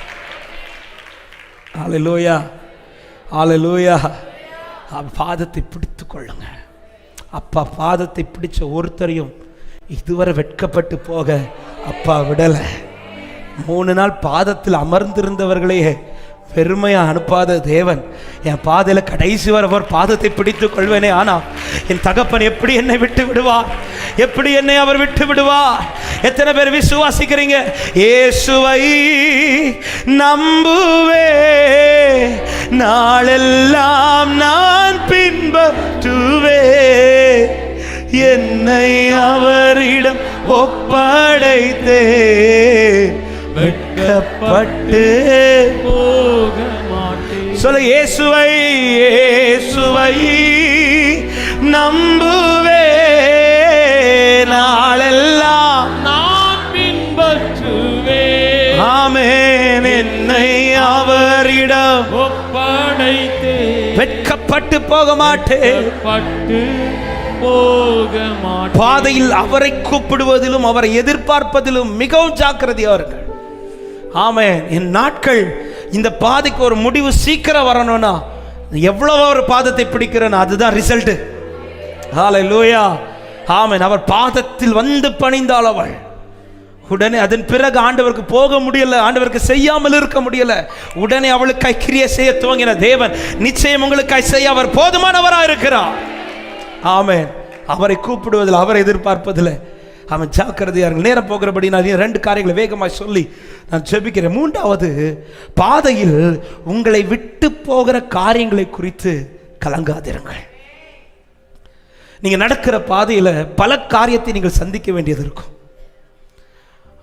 ஹல்லேலூயா, ஹல்லேலூயா. பாதத்தை பிடித்து கொள்ளுங்க. அப்பா பாதத்தை பிடிச்ச ஒருத்தரையும் இதுவரை வெட்கப்பட்டு போக அப்பா விடலை. 3 நாள் பாதத்தில் அமர்ந்திருந்தவர்களே பெருமையாக அனுப்பாத தேவன் என் பாதையில் கடைசி வரை அவர் பாதத்தை பிடித்து கொள்வேனே. ஆனால் என் தகப்பன் எப்படி என்னை விட்டு விடுவார்? எப்படி என்னை அவர் விட்டு விடுவார்? எத்தனை பேர் விசுவாசிக்கிறீங்க? இயேசுவை நம்புவே நாளெல்லாம் நான் பின்பற்றுவே, என்னை அவரிடம் ஒப்படைத்தே வெட்கப்பட்டு போக மாட்டேன். சொல்ல, இயேசுவை நம்புவே நாளெல்லாம் நான் பின்பற்றுவே. ஆமென். என்னை அவரிடம் ஒப்படைத்தே வெட்கப்பட்டு போக மாட்டேன். பாதையில் அவரை கூப்பிடுவதிலும் அவரை எதிர்பார்ப்பதிலும் மிகவும் ஜாக்கிரதையா இருங்கள். ஆமென். என் நாட்கள் இந்த பாதைக்கு ஒரு முடிவு சீக்கிரம் வரணும்னா எவ்வளவு ஒரு பாதத்தை பிடிக்கிறேன், அதுதான் ரிசல்ட். ஹல்லேலூயா. ஆமென். அவர் பாதத்தில் வந்து பணிந்தாள் அவள். உடனே அதன் பிறகு ஆண்டவருக்கு போக முடியல, ஆண்டவருக்கு செய்யாமல் இருக்க முடியல. உடனே அவளுக்காய் கிரியை செய்ய துவங்கின தேவன் நிச்சயம் உங்களுக்காய் செய்ய அவர் போதுமானவராக இருக்கிறார். ஆமென். அவரை கூப்பிடுவதில் அவரை எதிர்பார்ப்பதில் அவன் ஜாக்கிரதையா இருங்கள். நேரம் போகிறபடி நான் 2 காரியங்களை வேகமாக சொல்லி நான் ஜெபிக்கிறேன். 3வது, பாதையில் உங்களை விட்டு போகிற காரியங்களை குறித்து கலங்காதிருங்கள். நீங்க நடக்கிற பாதையில பல காரியத்தை நீங்கள் சந்திக்க வேண்டியது இருக்கும்.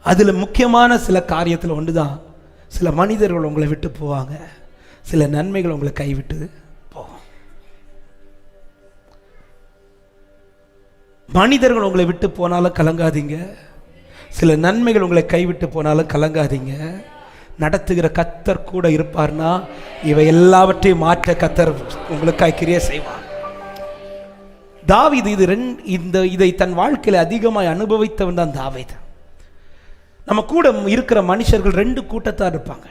அதுல முக்கியமான சில காரியத்தில் ஒன்றுதான், சில மனிதர்கள் உங்களை விட்டு போவாங்க, சில நன்மைகள் உங்களை கைவிட்டு போகும். மனிதர்கள் உங்களை விட்டு போனாலும் கலங்காதீங்க, சில நன்மைகள் உங்களை கைவிட்டு போனாலும் கலங்காதீங்க. நடத்துகிற கத்தர் கூட இருப்பார்னா இவை எல்லாவற்றையும் மாற்ற கத்தர் உங்களுக்காக கிரியை செய்வார். தாவீது இதை தன் வாழ்க்கையில் அதிகமாய் அனுபவித்தவன் தான் தாவீது. நம்ம கூட இருக்கிற மனுஷர்கள் ரெண்டு கூட்டத்தார் இருப்பாங்க.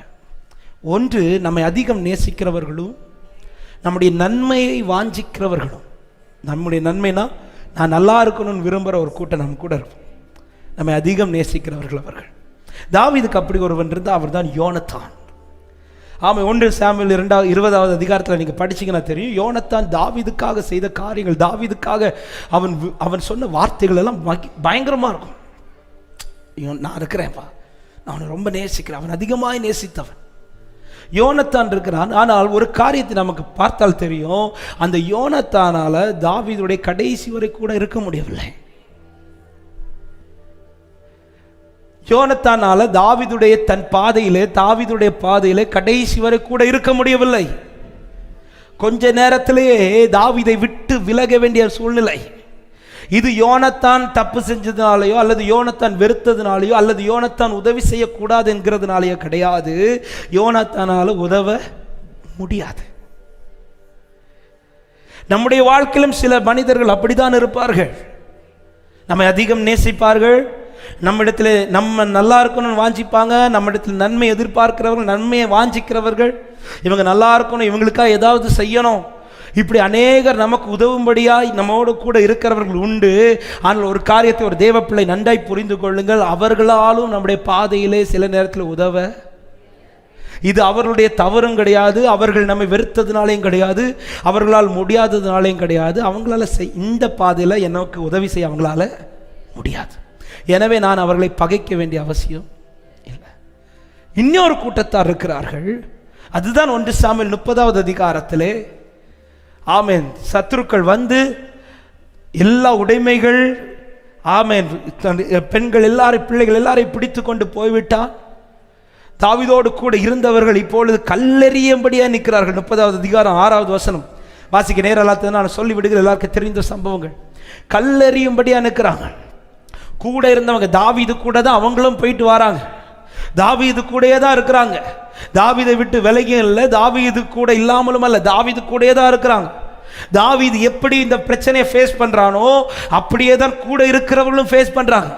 ஒன்று நம்மை அதிகம் நேசிக்கிறவர்களும் நம்முடைய நன்மையை வாஞ்சிக்கிறவர்களும். நம்முடைய நன்மைனா நான் நல்லா இருக்கணும்னு விரும்புகிற ஒரு கூட்டம் நம்ம கூட இருப்போம். நம்மை அதிகம் நேசிக்கிறவர்கள் அவர்கள். தாவீதுக்கு அப்படி ஒருவன் இருந்தால் அவர் தான் யோனத்தான். ஆமாம், 1 சாமுவேல் 20வது அதிகாரத்தில் நீங்கள் படிச்சிங்கன்னா தெரியும், யோனத்தான் தாவீதுக்காக செய்த காரியங்கள், தாவீதுக்காக அவன் சொன்ன வார்த்தைகள் எல்லாம் பயங்கரமாக இருக்கும். நான் இருக்கிறேன்ப்பா, நான் அவனை ரொம்ப நேசிக்கிறேன், அவன் அதிகமாக நேசித்தவன் யோனத்தான் இருக்கிறான். ஆனால் ஒரு காரியத்தை நமக்கு பார்த்தால் தெரியும், அந்த யோனத்தானால தாவீதுடைய கடைசி வரை கூட இருக்க முடியவில்லை. யோனத்தானால தாவீதுடைய தாவீதுடைய பாதையிலே கடைசி வரை கூட இருக்க முடியவில்லை. கொஞ்ச நேரத்திலேயே தாவீதை விட்டு விலக வேண்டிய சூழ்நிலை. இது யோனத்தான் தப்பு செஞ்சதுனாலேயோ அல்லது யோனத்தான் வெறுத்ததுனாலேயோ அல்லது யோனத்தான் உதவி செய்யக்கூடாது என்கிறதுனாலேயோ கிடையாது. யோனத்தானால உதவ முடியாது. நம்முடைய வாழ்க்கையிலும் சில மனிதர்கள் அப்படித்தான் இருப்பார்கள். நம்மை அதிகம் நேசிப்பார்கள், நம்மிடத்தில் நம்ம நல்லா இருக்கணும்னு வாஞ்சிப்பாங்க, நம்மிடத்தில் நன்மை எதிர்பார்க்கிறவர்கள், நன்மையை வாஞ்சிக்கிறவர்கள், இவங்க நல்லா இருக்கணும், இவங்களுக்காக ஏதாவது செய்யணும், இப்படி அநேகர் நமக்கு உதவும்படியாய் நம்மோடு கூட இருக்கிறவர்கள் உண்டு. ஆனால் ஒரு காரியத்தை ஒரு தேவ பிள்ளை நன்றாய் புரிந்து கொள்ளுங்கள், அவர்களாலும் நம்முடைய பாதையிலே சில நேரத்தில் உதவ, இது அவர்களுடைய தவறும் கிடையாது, அவர்கள் நம்மை வெறுத்ததுனாலையும் கிடையாது, அவர்களால் முடியாததுனாலையும் கிடையாது. அவங்களால இந்த பாதையில் எனக்கு உதவி செய்ய அவங்களால முடியாது. எனவே நான் அவர்களை பகைக்க வேண்டிய அவசியம் இல்லை. இன்னொரு கூட்டத்தார் இருக்கிறார்கள். அதுதான் 1 சாமுவேல் 30வது அதிகாரத்திலே, ஆமேன், சத்துருக்கள் வந்து எல்லா உடைமைகள், ஆமேன், பெண்கள் எல்லாரும் பிள்ளைகள் எல்லாரையும் பிடித்து கொண்டு போய்விட்டான். தாவீதோடு கூட இருந்தவர்கள் இப்பொழுது கல்லெறியும்படியா நிற்கிறார்கள். 30வது அதிகாரம் 6வது வசனம் வாசிக்க நேரம் இல்லாதது நான் சொல்லிவிடுகிறேன், எல்லாருக்கும் தெரிந்த சம்பவங்கள். கல்லெறியும்படியா நிற்கிறாங்க. கூட இருந்தவங்க தாவீது கூட தான் அவங்களும் போயிட்டு வராங்க, தாவீது கூடயே தான் இருக்கிறாங்க. தாவீதை விட்டு விலகியும் இல்லை, தாவீது கூட இல்லாமலும் அல்ல, தாவீது கூடயே தான் இருக்கிறாங்க. தாவீது எப்படி இந்த பிரச்சனையை ஃபேஸ் பண்றானோ அப்படியே தான் கூட இருக்கிறவர்களும் ஃபேஸ் பண்றாங்க.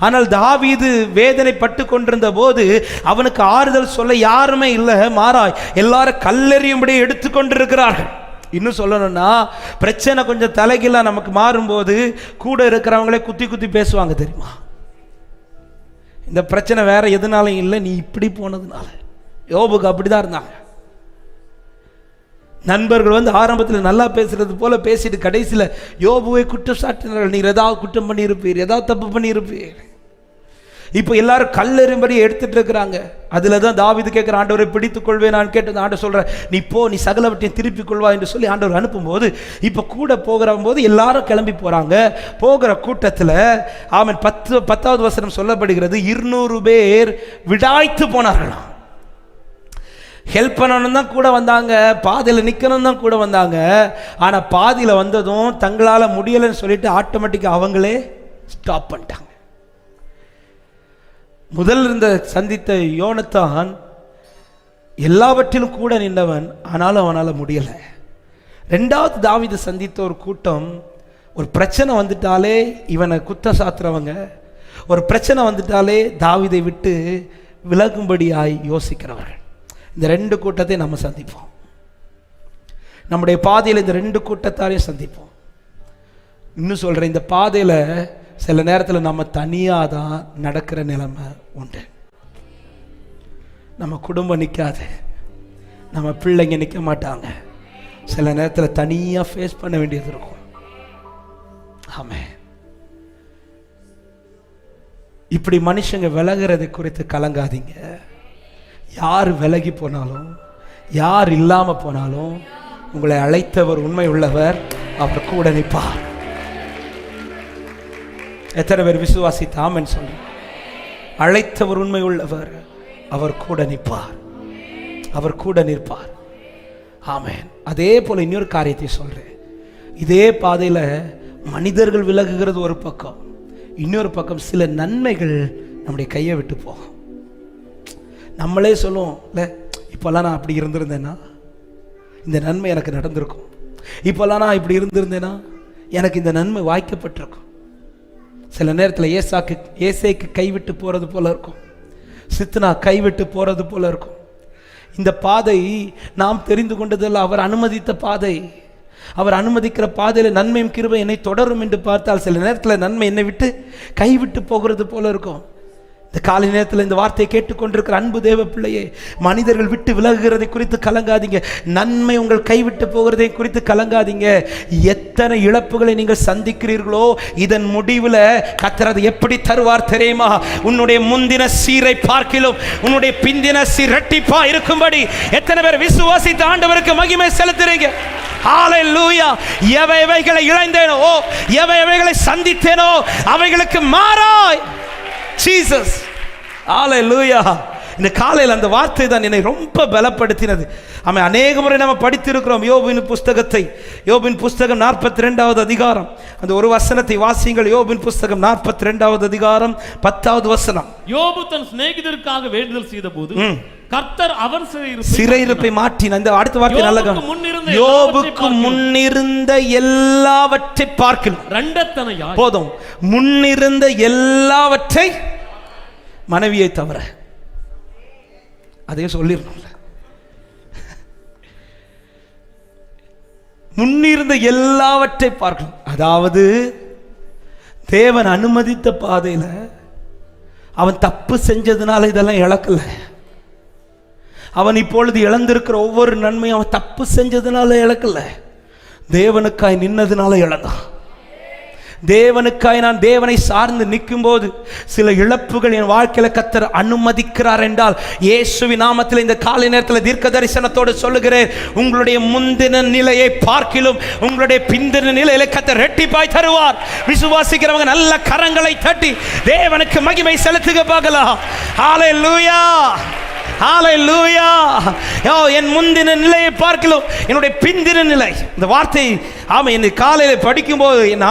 ஆனால் தாவீது வேதனை பட்டு கொண்டிருந்த போது அவனுக்கு ஆறுதல் சொல்ல யாருமே இல்லை, மாறாய் எல்லாரும் கல்லெறியும்படி எடுத்துக்கொண்டிருக்கிறார்கள். இன்னும் சொல்லணும்னா, பிரச்சனை கொஞ்சம் தலைகீழா நமக்கு மாறும்போது கூட இருக்கிறவங்களே குத்தி குத்தி பேசுவாங்க தெரியுமா? இந்த பிரச்சனை வேற எதுனாலும் இல்லை, நீ இப்படி போனதுனால. யோபுக்கு அப்படிதான் இருந்தாங்க. நண்பர்கள் வந்து ஆரம்பத்தில் நல்லா பேசுறது போல பேசிட்டு கடைசியில் யோபுவை குற்றம் சாட்டினார்கள், நீர் ஏதாவது குற்றம் பண்ணியிருப்பீர், ஏதாவது தப்பு பண்ணியிருப்பீர். இப்போ எல்லாரும் கல்லெறியும்படி எடுத்துட்டு இருக்கிறாங்க. அதில் தான் தாவீது கேட்குற, ஆண்டவரை பிடித்துக் கொள்வேன் நான் கேட்டது. ஆண்டவர் சொல்ற, நீ போ, நீ சகலவற்றையும் திருப்பிக் கொள்வா என்று சொல்லி ஆண்டவர் அனுப்பும்போது இப்போ கூட போகிற போது எல்லாரும் கிளம்பி போறாங்க. போகிற கூட்டத்தில் ஆமன் 10வது வசனம் சொல்லப்படுகிறது, 200 பேர் விடாய்த்து போனார்களாம். ஹெல்ப் பண்ணணும் தான் கூட வந்தாங்க, பாதையில் நிற்கணும் தான் கூட வந்தாங்க. ஆனால் பாதியில் வந்ததும் தங்களால் முடியலைன்னு சொல்லிட்டு ஆட்டோமேட்டிக்காக அவங்களே ஸ்டாப் பண்ணிட்டாங்க. முதல் இருந்த சந்தித்த யோனத்தான் எல்லாவற்றிலும் கூட நின்றவன், ஆனாலும் அவனால் முடியலை. ரெண்டாவது தாவீது சந்தித்த ஒரு கூட்டம், ஒரு பிரச்சனை வந்துட்டாலே இவனை குத்த சாத்துறவங்க, ஒரு பிரச்சனை வந்துட்டாலே தாவீதை விட்டு விலகும்படியாய் யோசிக்கிறவர்கள். இந்த 2 கூட்டத்தை நம்ம சந்திப்போம். நம்முடைய பாதையில் இந்த 2 கூட்டத்தாரையும் சந்திப்போம். இன்னும் சொல்கிறேன், இந்த பாதையில் சில நேரத்தில் நம்ம தனியாக தான் நடக்கிற நிலைமை உண்டு. நம்ம குடும்பம் நிற்காது, நம்ம பிள்ளைங்க நிற்க மாட்டாங்க. சில நேரத்தில் தனியாக ஃபேஸ் பண்ண வேண்டியது இருக்கும். ஆமே, இப்படி மனுஷங்க விலகிறதை குறித்து கலங்காதீங்க. யார் விலகி போனாலும், யார் இல்லாமல் போனாலும், உங்களை அழைத்தவர் உண்மை உள்ளவர், அவர் கூட நிற்பார். எத்தனை பேர் விசுவாசித்து ஆமென் சொல்லுங்க? அழைத்தவர் உண்மை உள்ளவர், அவர் கூட நிற்பார், அவர் கூட நிற்பார். ஆமென். அதே போல இன்னொரு காரியத்தை சொல்றேன். இதே பாதையில மனிதர்கள் விலகுகிறது ஒரு பக்கம், இன்னொரு பக்கம் சில நன்மைகள் நம்முடைய கையை விட்டு போகும். நம்மளே சொல்லுவோம், இல்லை இப்போல்லாம் நான் அப்படி இருந்திருந்தேன்னா இந்த நன்மை எனக்கு நடந்திருக்கும், இப்போல்லாம் நான் இப்படி இருந்திருந்தேன்னா எனக்கு இந்த நன்மை வாய்க்கப்பட்டிருக்கும். சில நேரத்தில் ஏசேக்கு கைவிட்டு போகிறது போல இருக்கும், சித்னா கைவிட்டு போகிறது போல இருக்கும். இந்த பாதை நாம் தெரிந்து கொண்டதில் அவர் அனுமதித்த பாதை. அவர் அனுமதிக்கிற பாதையில் நன்மையும் கிருபை என்னை தொடரும் என்று பார்த்தால் சில நேரத்தில் நன்மை என்னை விட்டு கைவிட்டு போகிறது போல இருக்கும். இந்த காலை நேரத்தில் இந்த வார்த்தையை கேட்டுக்கொண்டிருக்கிற அன்பு தேவ பிள்ளையே, மனிதர்கள் விட்டு விலகுகிறதை குறித்து கலங்காதீங்க, நன்மை உங்கள் கைவிட்டு போகிறதை குறித்து கலங்காதீங்க. எத்தனை இழப்புகளை நீங்கள் சந்திக்கிறீர்களோ இதன் முடிவில் கர்த்தர் அதை எப்படி தருவார் தெரியுமா? உன்னுடைய முந்தின சீரை பார்க்கிலும் உன்னுடைய பிந்தின சீர் இரட்டிப்பா இருக்கும்படி எத்தனை பேர் விசுவாசித்த ஆண்டவருக்கு மகிமை செலுத்துறீங்க? ஹalleluya. எவைகளை இழந்தேனோ, எவைகளை சந்தித்தேனோ அவைகளுக்கு மாறாய் ஜீசஸ். ஹalleluya. இந்த காலையில் அந்த வார்த்தை தான் என்னை ரொம்ப பலப்படுத்தினது. ஆமாம், அநேக முறை நம்ம படித்திருக்கிறோம் யோபின் புஸ்தகத்தை. யோபின் புஸ்தகம் 42வது அதிகாரம் அந்த ஒரு வசனத்தை வாசியுங்கள். யோபின் புஸ்தகம் 42வது அதிகாரம் 10வது வசனம். யோபு தன் சிநேகிதருக்காக வேண்டுதல் செய்த போது கர்த்தர் அவன் சிறையிருப்பை மாற்றினார். இந்த அடுத்த வார்த்தை நல்ல கவனிங்க. யோபுக்கு முன்னிருந்த எல்லாவற்றை பார்க்கிலும் இரண்டத்தனையாய், போதும், முன்னிருந்த எல்லாவற்றை மனைவியை தவிர, அதையும் சொல்லிடணும்ல, முன்னிருந்த எல்லாவற்றை பார்க்கணும். அதாவது தேவன் அனுமதித்த பாதையில அவன் தப்பு செஞ்சதுனால இதெல்லாம் இழக்கல. அவன் இப்பொழுது இழந்திருக்கிற ஒவ்வொரு நன்மையும் அவன் தப்பு செஞ்சதுனால இழக்கல, தேவனுக்காய் நின்னதுனால இழந்தான். தேவனுக்காய் நான் தேவனை சார்ந்து நிற்கும் போது சில இழப்புகள் என் வாழ்க்கையில கர்த்தர் அனுமதிக்கிறார் என்றால், இயேசுவின் நாமத்தில் இந்த காலை நேரத்தில் தீர்க்க தரிசனத்தோடு சொல்லுகிறேன், உங்களுடைய முந்தின நிலையை பார்க்கிலும் உங்களுடைய பிந்தின நிலையில கர்த்தர் இரட்டிப்பாய் தருவார். விசுவாசிக்கிறவங்க நல்ல கரங்களை தட்டி தேவனுக்கு மகிமை செலுத்துக பார்க்கலாம். ஹalleluya, ஹalleluya. என் முந்தின நிலையை பார்க்கலாம் என்னுடைய பிந்தின நிலை. இந்த வார்த்தை ஆமென் என்னை காலையில் படிக்கும்போது என்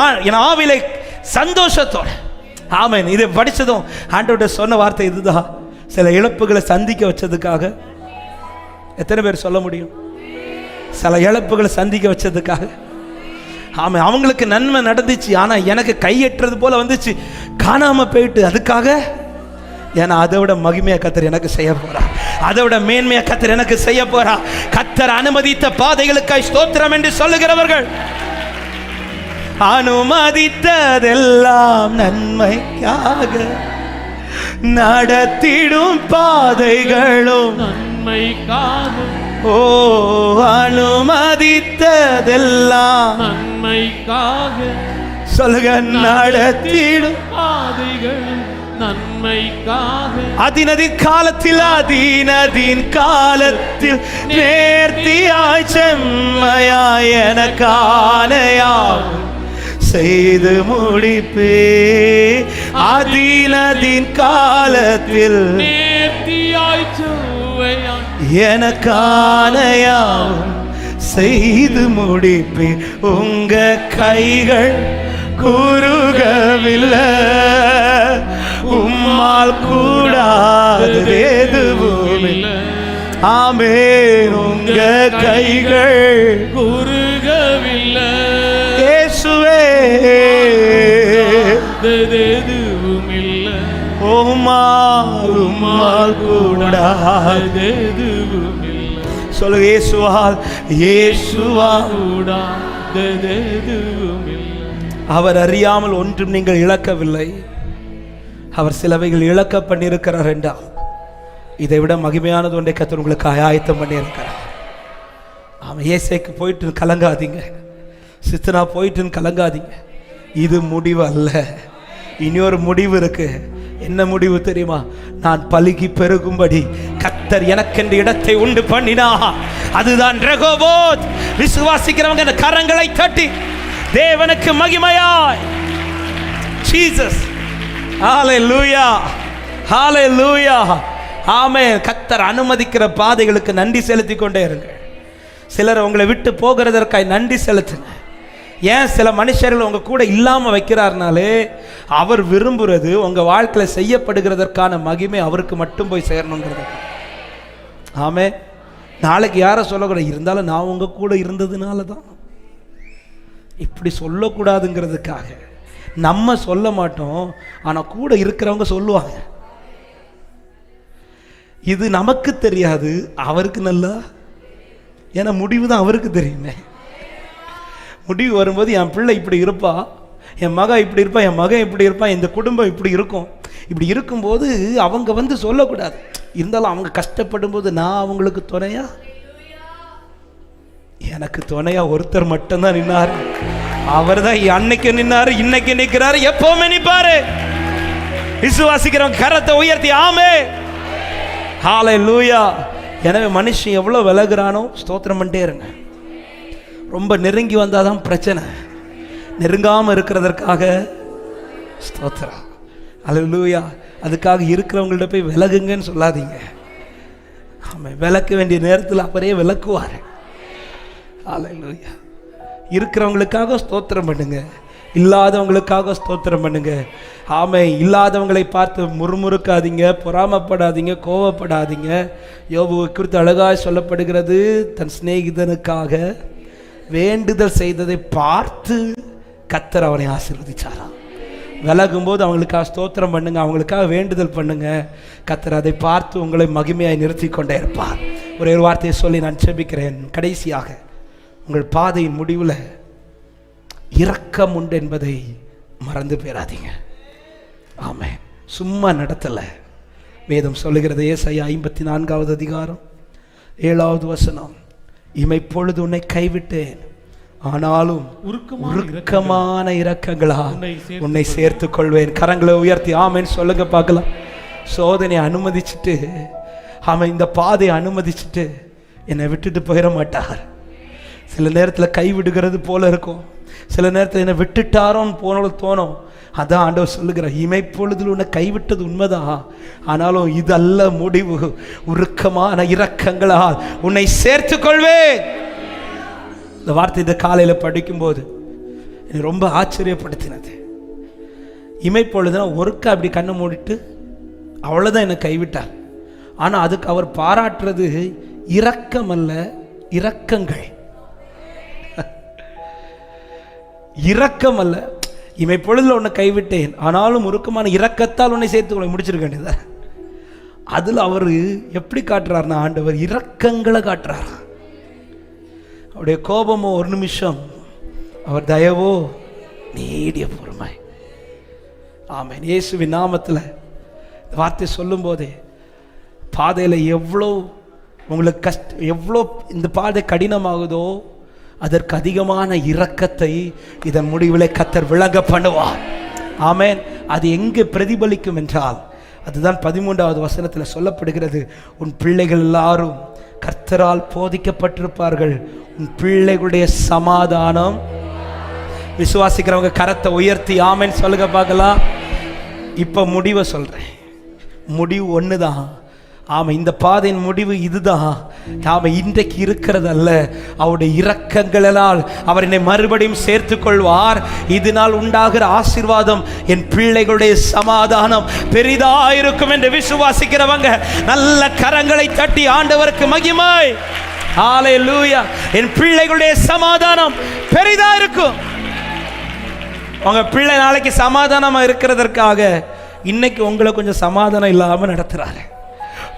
ஆவிலே சந்தோஷத்தோட ஆமென் இதை படித்ததும் ஆண்டவர்கிட்ட சொன்ன வார்த்தை இதுதான். சில இழப்புகளை சந்திக்க வச்சதுக்காக, எத்தனை பேர் சொல்ல முடியும்? சில இழப்புகளை சந்திக்க வச்சதுக்காக. ஆமாம், அவங்களுக்கு நன்மை நடந்துச்சு, ஆனால் எனக்கு கையெட்டுறது போல வந்துச்சு, காணாம போயிட்டு, அதுக்காக ஏன்னா அதை விட மகிமையா கர்த்தர் எனக்கு செய்ய போறா, அதை விட மேன்மையா கர்த்தர் எனக்கு செய்ய போறா. கர்த்தர் அனுமதித்த பாதைகளுக்காய் ஸ்தோத்திரம் என்று சொல்லுகிறவர்கள், அனுமதித்ததெல்லாம் நன்மைக்காக, நடத்திடும் பாதைகளும் நன்மைக்காக, ஓ அனுமதித்ததெல்லாம் நன்மைக்காக, சொல்லுங்க, நடத்திடும் பாதைகளும் நன்மைக்காக, அதினதின் காலத்தில் நேர்த்தியாய் செம்மையாய் எனக்கானையாகும் செய்து முடிப்பே. அதினதின் காலத்தில் நேர்த்தியாய் செம்மையாய் எனக்கானையாகும் செய்து முடிப்பே. உங்க கைகள் குறுகவில்லை, உம்மால் கூடாது எதுவும் இல்லை. ஆமென். உங்க கைகள் குறுகவில்லை இயேசுவே, எதுவும் இல்லை. உம்மால் கூடாது எதுவும் இல்லை. சொல்லுங்க, இயேசுவால் கூடாது எதுவும் இல்லை. அவர் அறியாமல் ஒன்றும் நீங்கள் இழக்கவில்லை. அவர் சிலவைகள் இழக்க பண்ணியிருக்கிறார் என்றால் இதை விட மகிமையானது ஒன்றை கர்த்தர் உங்களுக்கு ஆயத்தம் பண்ணியிருக்கிறார். அவன் ஏசேக்கு போயிட்டு கலங்காதீங்க, சித்தனா போயிட்டு கலங்காதீங்க. இது முடிவு அல்ல, இனியொரு முடிவு இருக்கு. என்ன முடிவு தெரியுமா? நான் பலுகி பெருகும்படி கர்த்தர் எனக்கென்று இடத்தை உண்டு பண்ணினா, அதுதான் ரெகோபோத். விசுவாசிக்கிறவங்க அந்த கரங்களை தட்டி தேவனுக்கு மகிமையாய் Jesus. Hallelujah. Hallelujah. ஆமென். கர்த்தர் அனுமதிக்கிற பாதைகளுக்கு நன்றி செலுத்தி கொண்டே இருங்க. சிலர் உங்களை விட்டு போகிறதற்காய் நன்றி செலுத்துங்க. ஏன் சில மனுஷர்கள் உங்க கூட இல்லாமல் வைக்கிறார்னாலே அவர் விரும்புறது உங்க வாழ்க்கையில் செய்யப்படுகிறதற்கான மகிமை அவருக்கு மட்டும் போய் சேரணுங்கிறது. ஆமே. நாளைக்கு யாரை சொல்லக்கூடாது, இருந்தாலும் நான் உங்க கூட இருந்ததுனால தான் இப்படி சொல்லக்கூடாதுங்கிறதுக்காக நம்ம சொல்ல மாட்டோம், ஆனால் கூட இருக்கிறவங்க சொல்லுவாங்க. இது நமக்கு தெரியாது, அவருக்கு நல்லா, ஏன்னா முடிவு தான் அவருக்கு தெரியுமே. முடிவு வரும்போது என் பிள்ளை இப்படி இருப்பா, என் மகன் இப்படி இருப்பா, என் மகன் இப்படி இருப்பான், இந்த குடும்பம் இப்படி இருக்கும். இப்படி இருக்கும்போது அவங்க வந்து சொல்லக்கூடாது, இருந்தாலும் அவங்க கஷ்டப்படும் போது நான் அவங்களுக்கு துணையா, எனக்கு துணையா ஒருத்தர் மட்டும்தான் நின்னாரு. அவர் தான் அன்னைக்கு நின்னாரு, இன்னைக்கு நிற்கிறாரு, எப்பவுமே நிற்பாரு. விசுவாசிக்கிறவங்க கரத்தை உயர்த்தி ஆமே. ஹல்லேலூயா. எனவே மனுஷன் எவ்வளோ விலகுறானோ ஸ்தோத்திரம் பண்ணிட்டே இருங்க. ரொம்ப நெருங்கி வந்தாதான் பிரச்சனை, நெருங்காமல் இருக்கிறதற்காக ஸ்தோத்திரம். ஹல்லேலூயா. அதுக்காக இருக்கிறவங்கள்ட்ட போய் விலகுங்கன்னு சொல்லாதீங்க. ஆமாம், விளக்க வேண்டிய நேரத்தில் அவரே விளக்குவார். ஹல்லேலூயா. இருக்கிறவங்களுக்காக ஸ்தோத்திரம் பண்ணுங்க, இல்லாதவங்களுக்காக ஸ்தோத்திரம் பண்ணுங்க. ஆமை. இல்லாதவங்களை பார்த்து முறுமுறுக்காதீங்க, பொறாமப்படாதீங்க, கோவப்படாதீங்க. யோபுவை குறித்து அழகாய் சொல்லப்படுகிறது, தன் சிநேகிதனுக்காக வேண்டுதல் செய்ததை பார்த்து கர்த்தர் அவனை ஆசீர்வதிச்சாராம். விலகும்போது அவங்களுக்காக ஸ்தோத்திரம் பண்ணுங்க, அவங்களுக்காக வேண்டுதல் பண்ணுங்க. கர்த்தர் அதை பார்த்து உங்களை மகிமையாய் நிறுத்தி கொண்டே இருப்பார். ஒரே ஒரு வார்த்தையை சொல்லி நான் செபிக்கிறேன். கடைசியாக, உங்கள் பாதையின் முடிவில் இரக்கம் உண்டு என்பதை மறந்து போயிடாதீங்க. ஆமென். சும்மா நடத்தலை. வேதம் சொல்லுகிறது, ஏசாயா 54வது அதிகாரம் 7வது வசனம், இமைப்பொழுது உன்னை கைவிட்டேன், ஆனாலும் உருக்கமான இரக்கங்களால் உன்னை சேர்த்துக் கொள்வேன். கரங்களை உயர்த்தி ஆமென் சொல்லுங்க பார்க்கலாம். சோதனை அனுமதிச்சுட்டு, அவன் இந்த பாதையை அனுமதிச்சுட்டு என்னை விட்டுட்டு போயிட மாட்டார். சில நேரத்தில் கைவிடுகிறது போல இருக்கும், சில நேரத்தில் என்னை விட்டுட்டாரோன்னு போன தோணும். அதான் ஆண்டவர் சொல்லுகிறார், இமைப்பொழுதில் உன்னை கைவிட்டது உண்மைதான், ஆனாலும் இது அல்ல முடிவு, உருக்கமான இரக்கங்களால் உன்னை சேர்த்துக் கொள்வேன். இந்த வார்த்தை இந்த காலையில் படிக்கும்போது என்னை ரொம்ப ஆச்சரியப்படுத்தினது. இமைப்பொழுதுனா ஒருக்க அப்படி கண்ணை மூடிட்டு அவ்வளோதான் என்னை கைவிட்டார். ஆனால் அதுக்கு அவர் பாராட்டுறது இரக்கம் அல்ல, இரக்கங்கள். இரக்கம் அல்ல, இமைப்பொழுதில் உன்னை கைவிட்டேன், ஆனாலும் உருக்கமான இரக்கத்தால் உன்னை சேர்த்துக்கொள்ள முடிச்சிருக்க வேண்டியது. அதில் அவர் எப்படி காட்டுறாருன்னா, ஆண்டவர் இரக்கங்களை காட்டுறார். அவருடைய கோபமோ ஒரு நிமிஷம், அவர் தயவோ நீடிய பொறுமை. ஆமென். இயேசுவின் நாமத்தில் வார்த்தை சொல்லும் போதே பாதையில் எவ்வளோ உங்களுக்கு கஷ்டம், எவ்வளோ இந்த பாதை கடினமாகுதோ அதற்கு அதிகமான இரக்கத்தை இதன் முடிவில் கர்த்தர் விளங்க பண்ணுவார். ஆமென். அது எங்கே பிரதிபலிக்கும் என்றால், அதுதான் 13வது வசனத்தில் சொல்லப்படுகிறது, உன் பிள்ளைகள் எல்லாரும் கர்த்தரால் போதிக்கப்பட்டிருப்பார்கள், உன் பிள்ளைகளுடைய சமாதானம். விசுவாசிக்கிறவங்க கரத்தை உயர்த்தி ஆமென் சொல்லுங்க பார்க்கலாம். இப்போ முடிவை சொல்கிறேன், முடிவு ஒன்று தான். ஆமாம், இந்த பாதையின் முடிவு இதுதான். ஆமாம், இன்றைக்கு இருக்கிறது அல்ல, அவருடைய இரக்கங்களால் அவர் என்னை மறுபடியும் சேர்த்து கொள்வார். இதனால் உண்டாகிற ஆசீர்வாதம், என் பிள்ளைகளுடைய சமாதானம் பெரிதாயிருக்கும் என்று விசுவாசிக்கிறவங்க நல்ல கரங்களை தட்டி ஆண்டவருக்கு மகிமை. ஹல்லேலூயா. என் பிள்ளைகளுடைய சமாதானம் பெரிதா இருக்கும். உங்க பிள்ளை நாளைக்கு சமாதானமா இருக்கிறதற்காக இன்னைக்கு உங்களை கொஞ்சம் சமாதானம் இல்லாம நடத்துறாரு.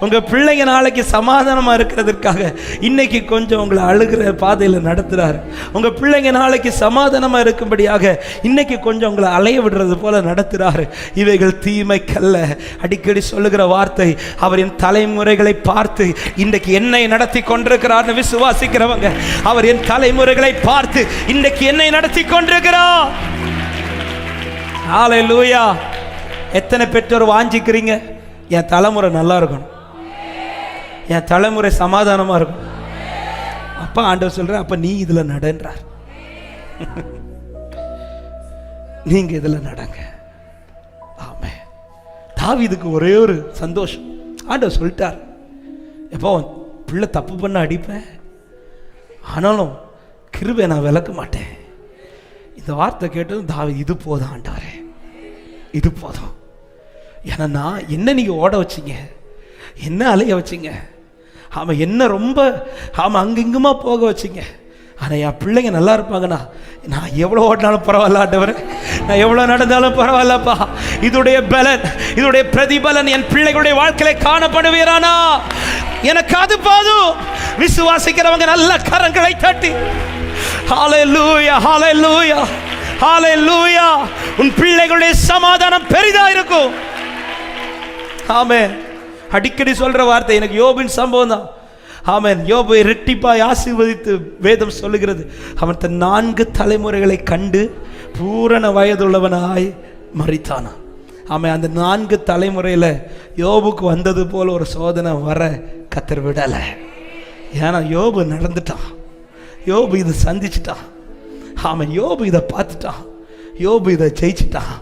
உங்க பிள்ளைங்க நாளைக்கு சமாதானமா இருக்கிறதுக்காக இன்னைக்கு கொஞ்சம் உங்களை அழுகிற பாதையில நடத்துறாரு. உங்க பிள்ளைங்க நாளைக்கு சமாதானமா இருக்கும்படியாக இன்னைக்கு கொஞ்சம் உங்களை அலைய விடுறது போல நடத்துறாரு. இவைகள் தீமைக்கல்ல. அடிக்கடி சொல்லுகிற வார்த்தை, அவரின் தலைமுறைகளை பார்த்து இன்றைக்கு என்னை நடத்தி கொண்டிருக்கிறார்னு விசுவாசிக்கிறவங்க, அவர் என் தலைமுறைகளை பார்த்து இன்றைக்கு என்னை நடத்தி கொண்டிருக்கிறார். ஹல்லேலூயா. எத்தனை பெற்றோர் வாஞ்சிக்கிறீங்க, என் தலைமுறை நல்லா இருக்கணும், என் தலைமுறை சமாதானமா இருக்கும். அப்பா ஆண்டவர் சொல்ற, அப்ப நீ இதுல நடன்றார். நீங்க இதுல நடங்க. தாவீதுக்கு ஒரே ஒரு சந்தோஷம். ஆண்டவர் சொல்லிட்டார், எப்போ பிள்ளை தப்பு பண்ண அடிப்பேன், ஆனாலும் கிருபை நான் விளக்க மாட்டேன். இந்த வார்த்தை கேட்டதும் தாவீது, இது போதும் ஆண்டவரே, இது போதும். ஏன்னா நான் என்ன நீங்கள் ஓட வச்சிங்க, என்ன அலைய வச்சிங்க, ஆமாம் என்ன ரொம்ப ஆமாம் அங்கிங்குமா போக வச்சிங்க, ஆனால் என் பிள்ளைங்க நல்லா இருப்பாங்கண்ணா, நான் எவ்வளோ ஓடினாலும் பரவாயில்ல ஆண்டவரே, நான் எவ்வளோ நடந்தாலும் பரவாயில்லப்பா, இதோடைய பலன் இதோடைய பிரதிபலன் என் பிள்ளைகளுடைய வாழ்க்கையில காணப்படுவீரானா, எனக்கு அது போதும். விசுவாசிக்கிறவங்க நல்ல கரங்களை தட்டி ஹல்லேலூயா ஹல்லேலூயா ஹல்லேலூயா. உன் பிள்ளைகளுடைய சமாதானம் பெரிதா இருக்கும். ஆமென். அடிக்கடி சொல்ற வார்த்தை எனக்கு யோபின் சம்பவம் தான். ஆமென். யோபை இரட்டிப்பாய் ஆசீர்வதித்து வேதம் சொல்லுகிறது, அவன் தன் 4 தலைமுறைகளை கண்டு பூரண வயதுள்ளவனாய் மரித்தானா. ஆமென். அந்த 4 தலைமுறையில் யோபுக்கு வந்தது போல ஒரு சோதனை வர கர்த்தர் விடலை. ஏன்னா யோபு நடந்துட்டான், யோபு இதை சந்திச்சிட்டான். ஆமாம், யோபு இதை பார்த்துட்டான், யோபு இதை ஜெயிச்சிட்டான்,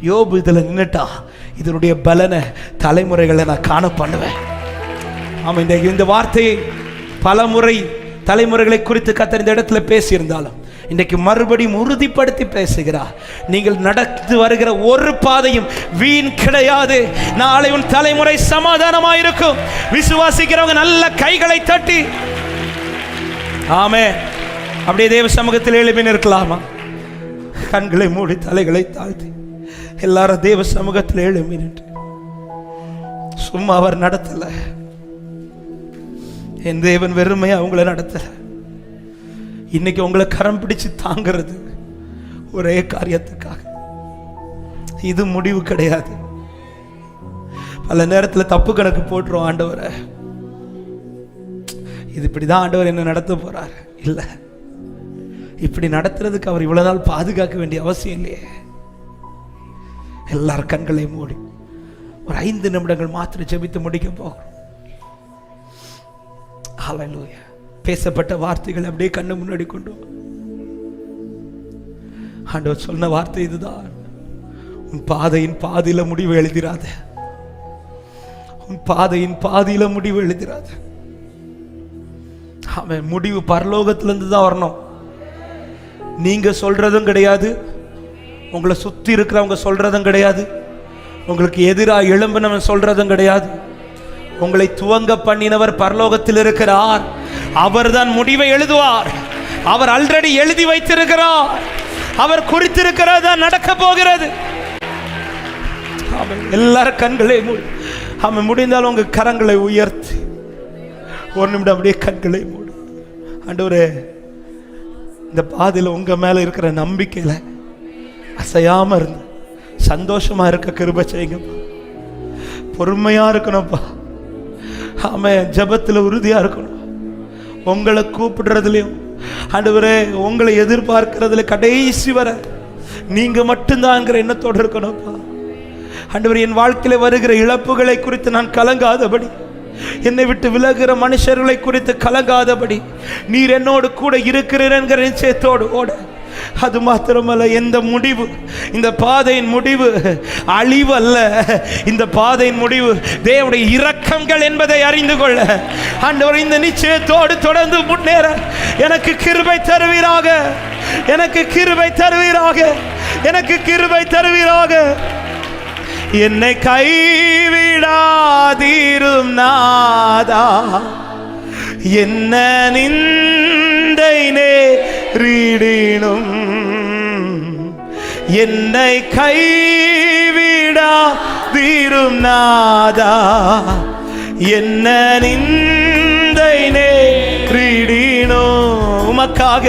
யோபு இதில் நின்றுட்டான். இதனுடைய பலனை தலைமுறைகளை நான் காண பண்ணுவேன். ஆமாம், இந்த வார்த்தையை பல முறை தலைமுறைகளை குறித்து கர்த்தர் இந்த இடத்துல பேசியிருந்தாலும் இன்றைக்கு மறுபடியும் உறுதிப்படுத்தி பேசுகிறார். நீங்கள் நடந்து வருகிற ஒரு பாதையும் வீண் கிடையாது. நாளை உன் தலைமுறை சமாதானமாயிருக்கும். விசுவாசிக்கிறவங்க நல்ல கைகளை தட்டி ஆமென். அப்படியே தேவ சமூகத்தில் எழுப்பி நிற்கலாமா? கண்களை மூடி தலைகளை தாழ்த்தி எல்லாரும் தேவ சமூகத்தில் எழுப்பி நின்று, சும்மா அவர் நடத்தல, என் தேவன் வெறுமையா அவங்கள நடத்தல. இன்னைக்கு உங்களை கரம் பிடிச்சு தாங்கிறது ஒரே காரியத்துக்காக. இது முடிவு கிடையாது. பல நேரத்தில் தப்பு கணக்கு போட்டுரும் ஆண்டவரை, இது இப்படிதான் ஆண்டவர் என்ன நடத்த போறார். இல்ல, இப்படி நடத்துறதுக்கு அவர் இவ்வளவு நாள் பாதுகாக்க வேண்டிய அவசியம் இல்லையே. எல்லாரும் கண்களை மூடி ஒரு 5 நிமிடங்கள் மாத்திரம் ஜெபித்து முடிக்க போகிறோம். ஹல்லேலூயா. பேசப்பட்ட வார்த்தைகள் அப்படியே கண்ணு முன்னாடி கொண்டு ஆண்டவர் சொன்ன வார்த்தை இதுதான், உன் பாதையின் பாதியில முடிவு எழுதிராத, உன் பாதையின் பாதியில முடிவு எழுதிராத. அவன் முடிவு பரலோகத்திலிருந்து தான் வரணும். நீங்க சொல்றதும் கிடையாது, உங்களை சுத்தி இருக்கிறவங்க சொல்றதும் கிடையாது, உங்களுக்கு எதிராக எழும்பினவன் சொல்றதும் கிடையாது. உங்களை துவங்க பண்ணினவர் பரலோகத்தில் இருக்கிறார். அவர் தான் முடிவை எழுதுவார். அவர் ஆல்ரெடி எழுதி வைத்திருக்கிறார். அவர் குறித்திருக்கிறதா நடக்க போகிறது. எல்லாரும் கண்களை மூடி, அவன் முடிந்தாலும் உங்க கரங்களை உயர்த்தி ஒரு நிமிடம் அப்படியே கண்களை மூடி, ஆண்டவரே இந்த பாதையில் உங்க மேல இருக்கிற நம்பிக்கையில அசையாம இருந்து சந்தோஷமா இருக்க கிருபை செய்யுங்கப்பா. பொறுமையா இருக்கணும்ப்பா. ஆமென். ஜெபத்துல உறுதியா இருக்கணும். உங்களை கூப்பிடுறதுலையும் ஆண்டவரே உங்களை எதிர்பார்க்கிறதுல கடைசி வர நீங்க மட்டும்தான்ங்கிற எண்ணத்தோடு இருக்கணும்ப்பா. ஆண்டவரே என் வாழ்க்கையில வருகிற இழப்புகளை குறித்து நான் கலங்காதபடி, என்னை விட்டு விலகுகிற மனுஷர்களை குறித்து கலங்காதபடி, நீர் என்னோடு கூட இருக்கிறீர் என்கிற நிச்சயத்தோடு ஓட. அது மாத்திரமல்ல, எந்த முடிவு, இந்த பாதையின் முடிவு அழிவு அல்ல, இந்த பாதையின் முடிவு தேவனுடைய இரக்கங்கள் என்பதை அறிந்து கொள்ள ஆண்டவர் இந்த நிச்சயத்தோடு தொடர்ந்து முன்னேற எனக்கு கிருபை தருவீராக, எனக்கு கிருபை தருவீராக, எனக்கு கிருபை தருவீராக. என்னை கைவிடாதீரும் நாதா, என்ன நிந்தை நேரிடினும் என்னை கைவிடாதீரும் நாதா, என்ன நிந்தை நேரிடினும் உமக்காக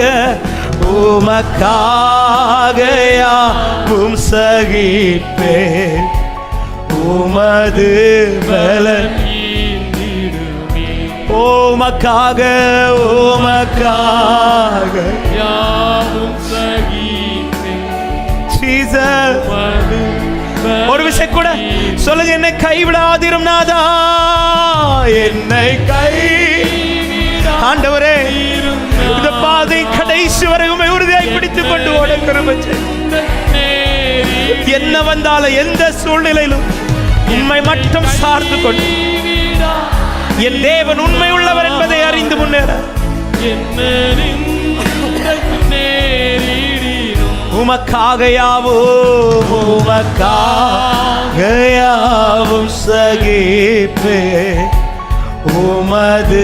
உமக்காக யாவும் சகிப்பேன், உமது பலன் உமக்காக உமக்காக யாவும் சகிப்பேன். ஒரு விஷயம் கூட சொல்லுங்க, என்னை கைவிடாதிரும் நாதா, என்னை ஆண்டவரே இந்த பாதை கடைசி வரை உம்மை உறுதியாய் பிடித்துக் கொண்டு ஓட கிருபை செய்யும். என்ன வந்தாலும் எந்த சூழ்நிலையிலும் உம்மை மட்டும் சார்ந்து கொண்டு என் தேவன் உண்மை உள்ளவர் என்பதை அறிந்து முன்னேற உமக்காக யாவும் சகிப்பே உமது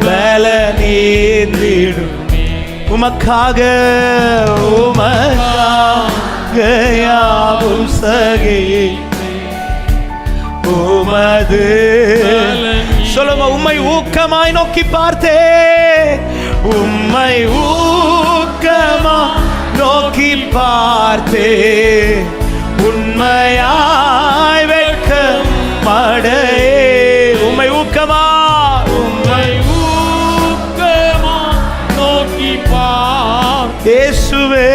பல நீந்திடும் உமக்காக யாவும் சகிப்பே உமது சொல்லுங்க உம்மை ஊக்கமாய் நோக்கி பார்த்தே உம்மை ஊக்கமாய் நோக்கி பார்த்தே உண்மையாய் வெட்கமடையே உம்மை ஊக்கமாய் நோக்கி பார்த்தே இயேசுவே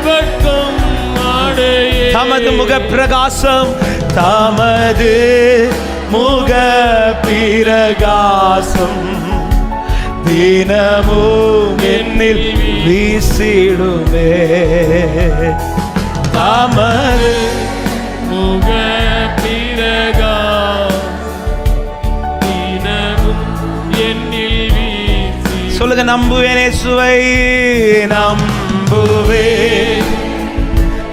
வெட்கமடையே தமது முக பிரகாசம் தமது முக பிரகாசம் தினமும் என்னில் வீசிடுமே தமது முக பிரகாசம் தினமும் என்னில் வீசி சொல்லுங்க நம்புவேன் இயேசுவை நம்புவேன்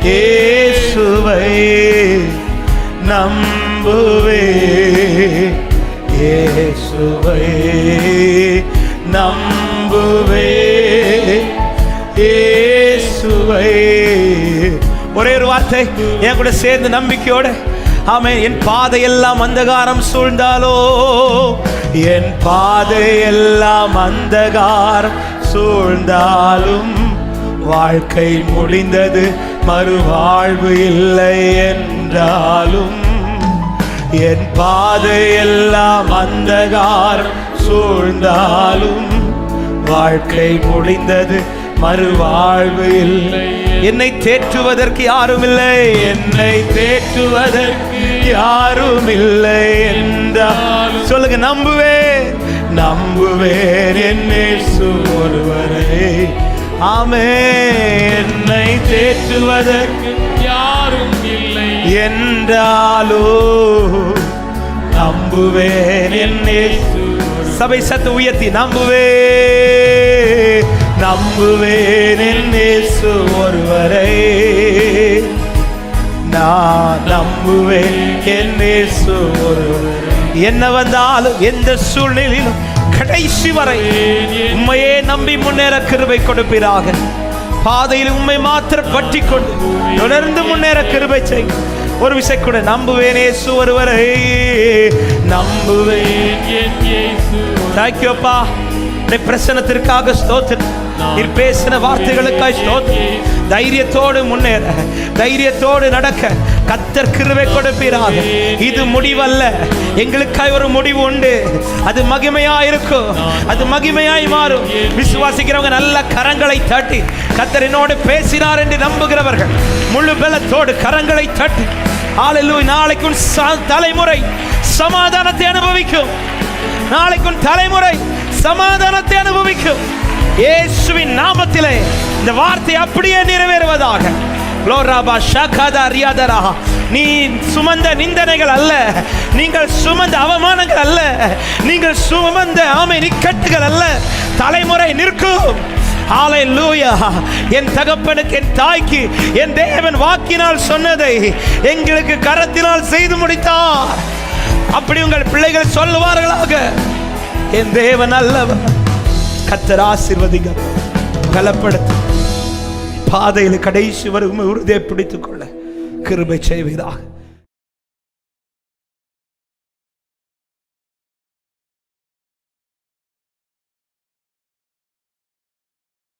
இயேசுவை நம்புவே இயேசுவை நம்புவே இயேசுவை ஒரே ஒரு வார்த்தை என் கூட சேர்ந்து நம்பிக்கையோட ஆமென் என் பாதையெல்லாம் அந்தகாரம் சூழ்ந்தாலோ என் பாதையெல்லாம் அந்தகாரம் சூழ்ந்தாலும் வாழ்க்கை முடிந்தது மறுவாழ்வு இல்லை என்றாலும் என் பாதையெல்லாம் அந்தகாரம் சூழ்ந்தாலும் வாழ்க்கை முடிந்தது மறுவாழ்வு இல்லை என்னை தேற்றுவதற்கு யாரும் இல்லை என்னை தேற்றுவதற்கு யாரும் இல்லை என்றால் சொல்லுங்க நம்புவேன் நம்புவேன் என் இயேசு ஒருவரை ஆமென் என்னை தேற்றுவதற்கு யாரும் இல்லை என்றாலோ நம்புவேன் என் இயேசு சபை சத்து உயர்த்தி நம்புவேன் என் இயேசு ஒருவரை நான் நம்புவேன் என் இயேசு ஒருவரை என்ன வந்தாலும் எந்த சூழ்நிலையிலும் கடைசி வரை உம்மையே நம்பி முன்னேற கிருபை கொடுப்பீராக பாதையில் உம்மை மாத்திரம் பற்றி கொண்டு தொடர்ந்து முன்னேற கிருபை செய் ஒரு விசை கூட நம்புவேன் இயேசு ஒருவரை நம்புவேன் என் இயேசு தாக்கியோப்பா பிரசனத்திற்காக ஸ்தோத்திரம் நீர் பேசின வார்த்தைகளுக்காய் ஸ்தோத்திரம் தைரியத்தோடு முன்னேற தைரியத்தோடு நடக்க கர்த்தர் கிருபை கொடுப்பீராக இது முடிவல்ல எங்களுக்காய் ஒரு முடிவு உண்டு அது மகிமையாய் இருக்கும் அது மகிமையாய் மாறும் விசுவாசிக்கிறவங்க நல்ல கரங்களை தட்டி கர்த்தர் என்னோடு பேசினார் என்று நம்புகிறவர்கள் முழு பலத்தோடு கரங்களை தட்டி ஹல்லேலூயா நாளைக்கு தலைமுறை சமாதானத்தை அனுபவிக்கும் நாளைக்கு தலைமுறை சமாதானத்தை அனுபவிக்கும் இயேசுவின் நாமத்திலே இந்த வார்த்தை அப்படியே நிறைவேறுவதாக நீ சுமந்த நிந்தனைகள் அல்ல நீங்கள் சுமந்த அவமானங்கள் அல்ல நீங்கள் சுமந்த இக்கட்டுகள் அல்ல தலைமுறை நிற்கும் ஹல்லேலூயா என் தகப்பனுக்கு என் தாய்க்கு என் தேவன் வாக்கினால் சொன்னதை எங்களுக்கு கரத்தினால் செய்து முடித்தார் அப்படி உங்கள் பிள்ளைகள் சொல்லுவார்களாக என் தேவன் அல்லவர் கர்த்தர் ஆசீர்வதிங்க பலப்படுத்து பாதையில் கடைசி வரை உறுதியை பிடித்துக் கொள்ள கிருபை செய்வீராக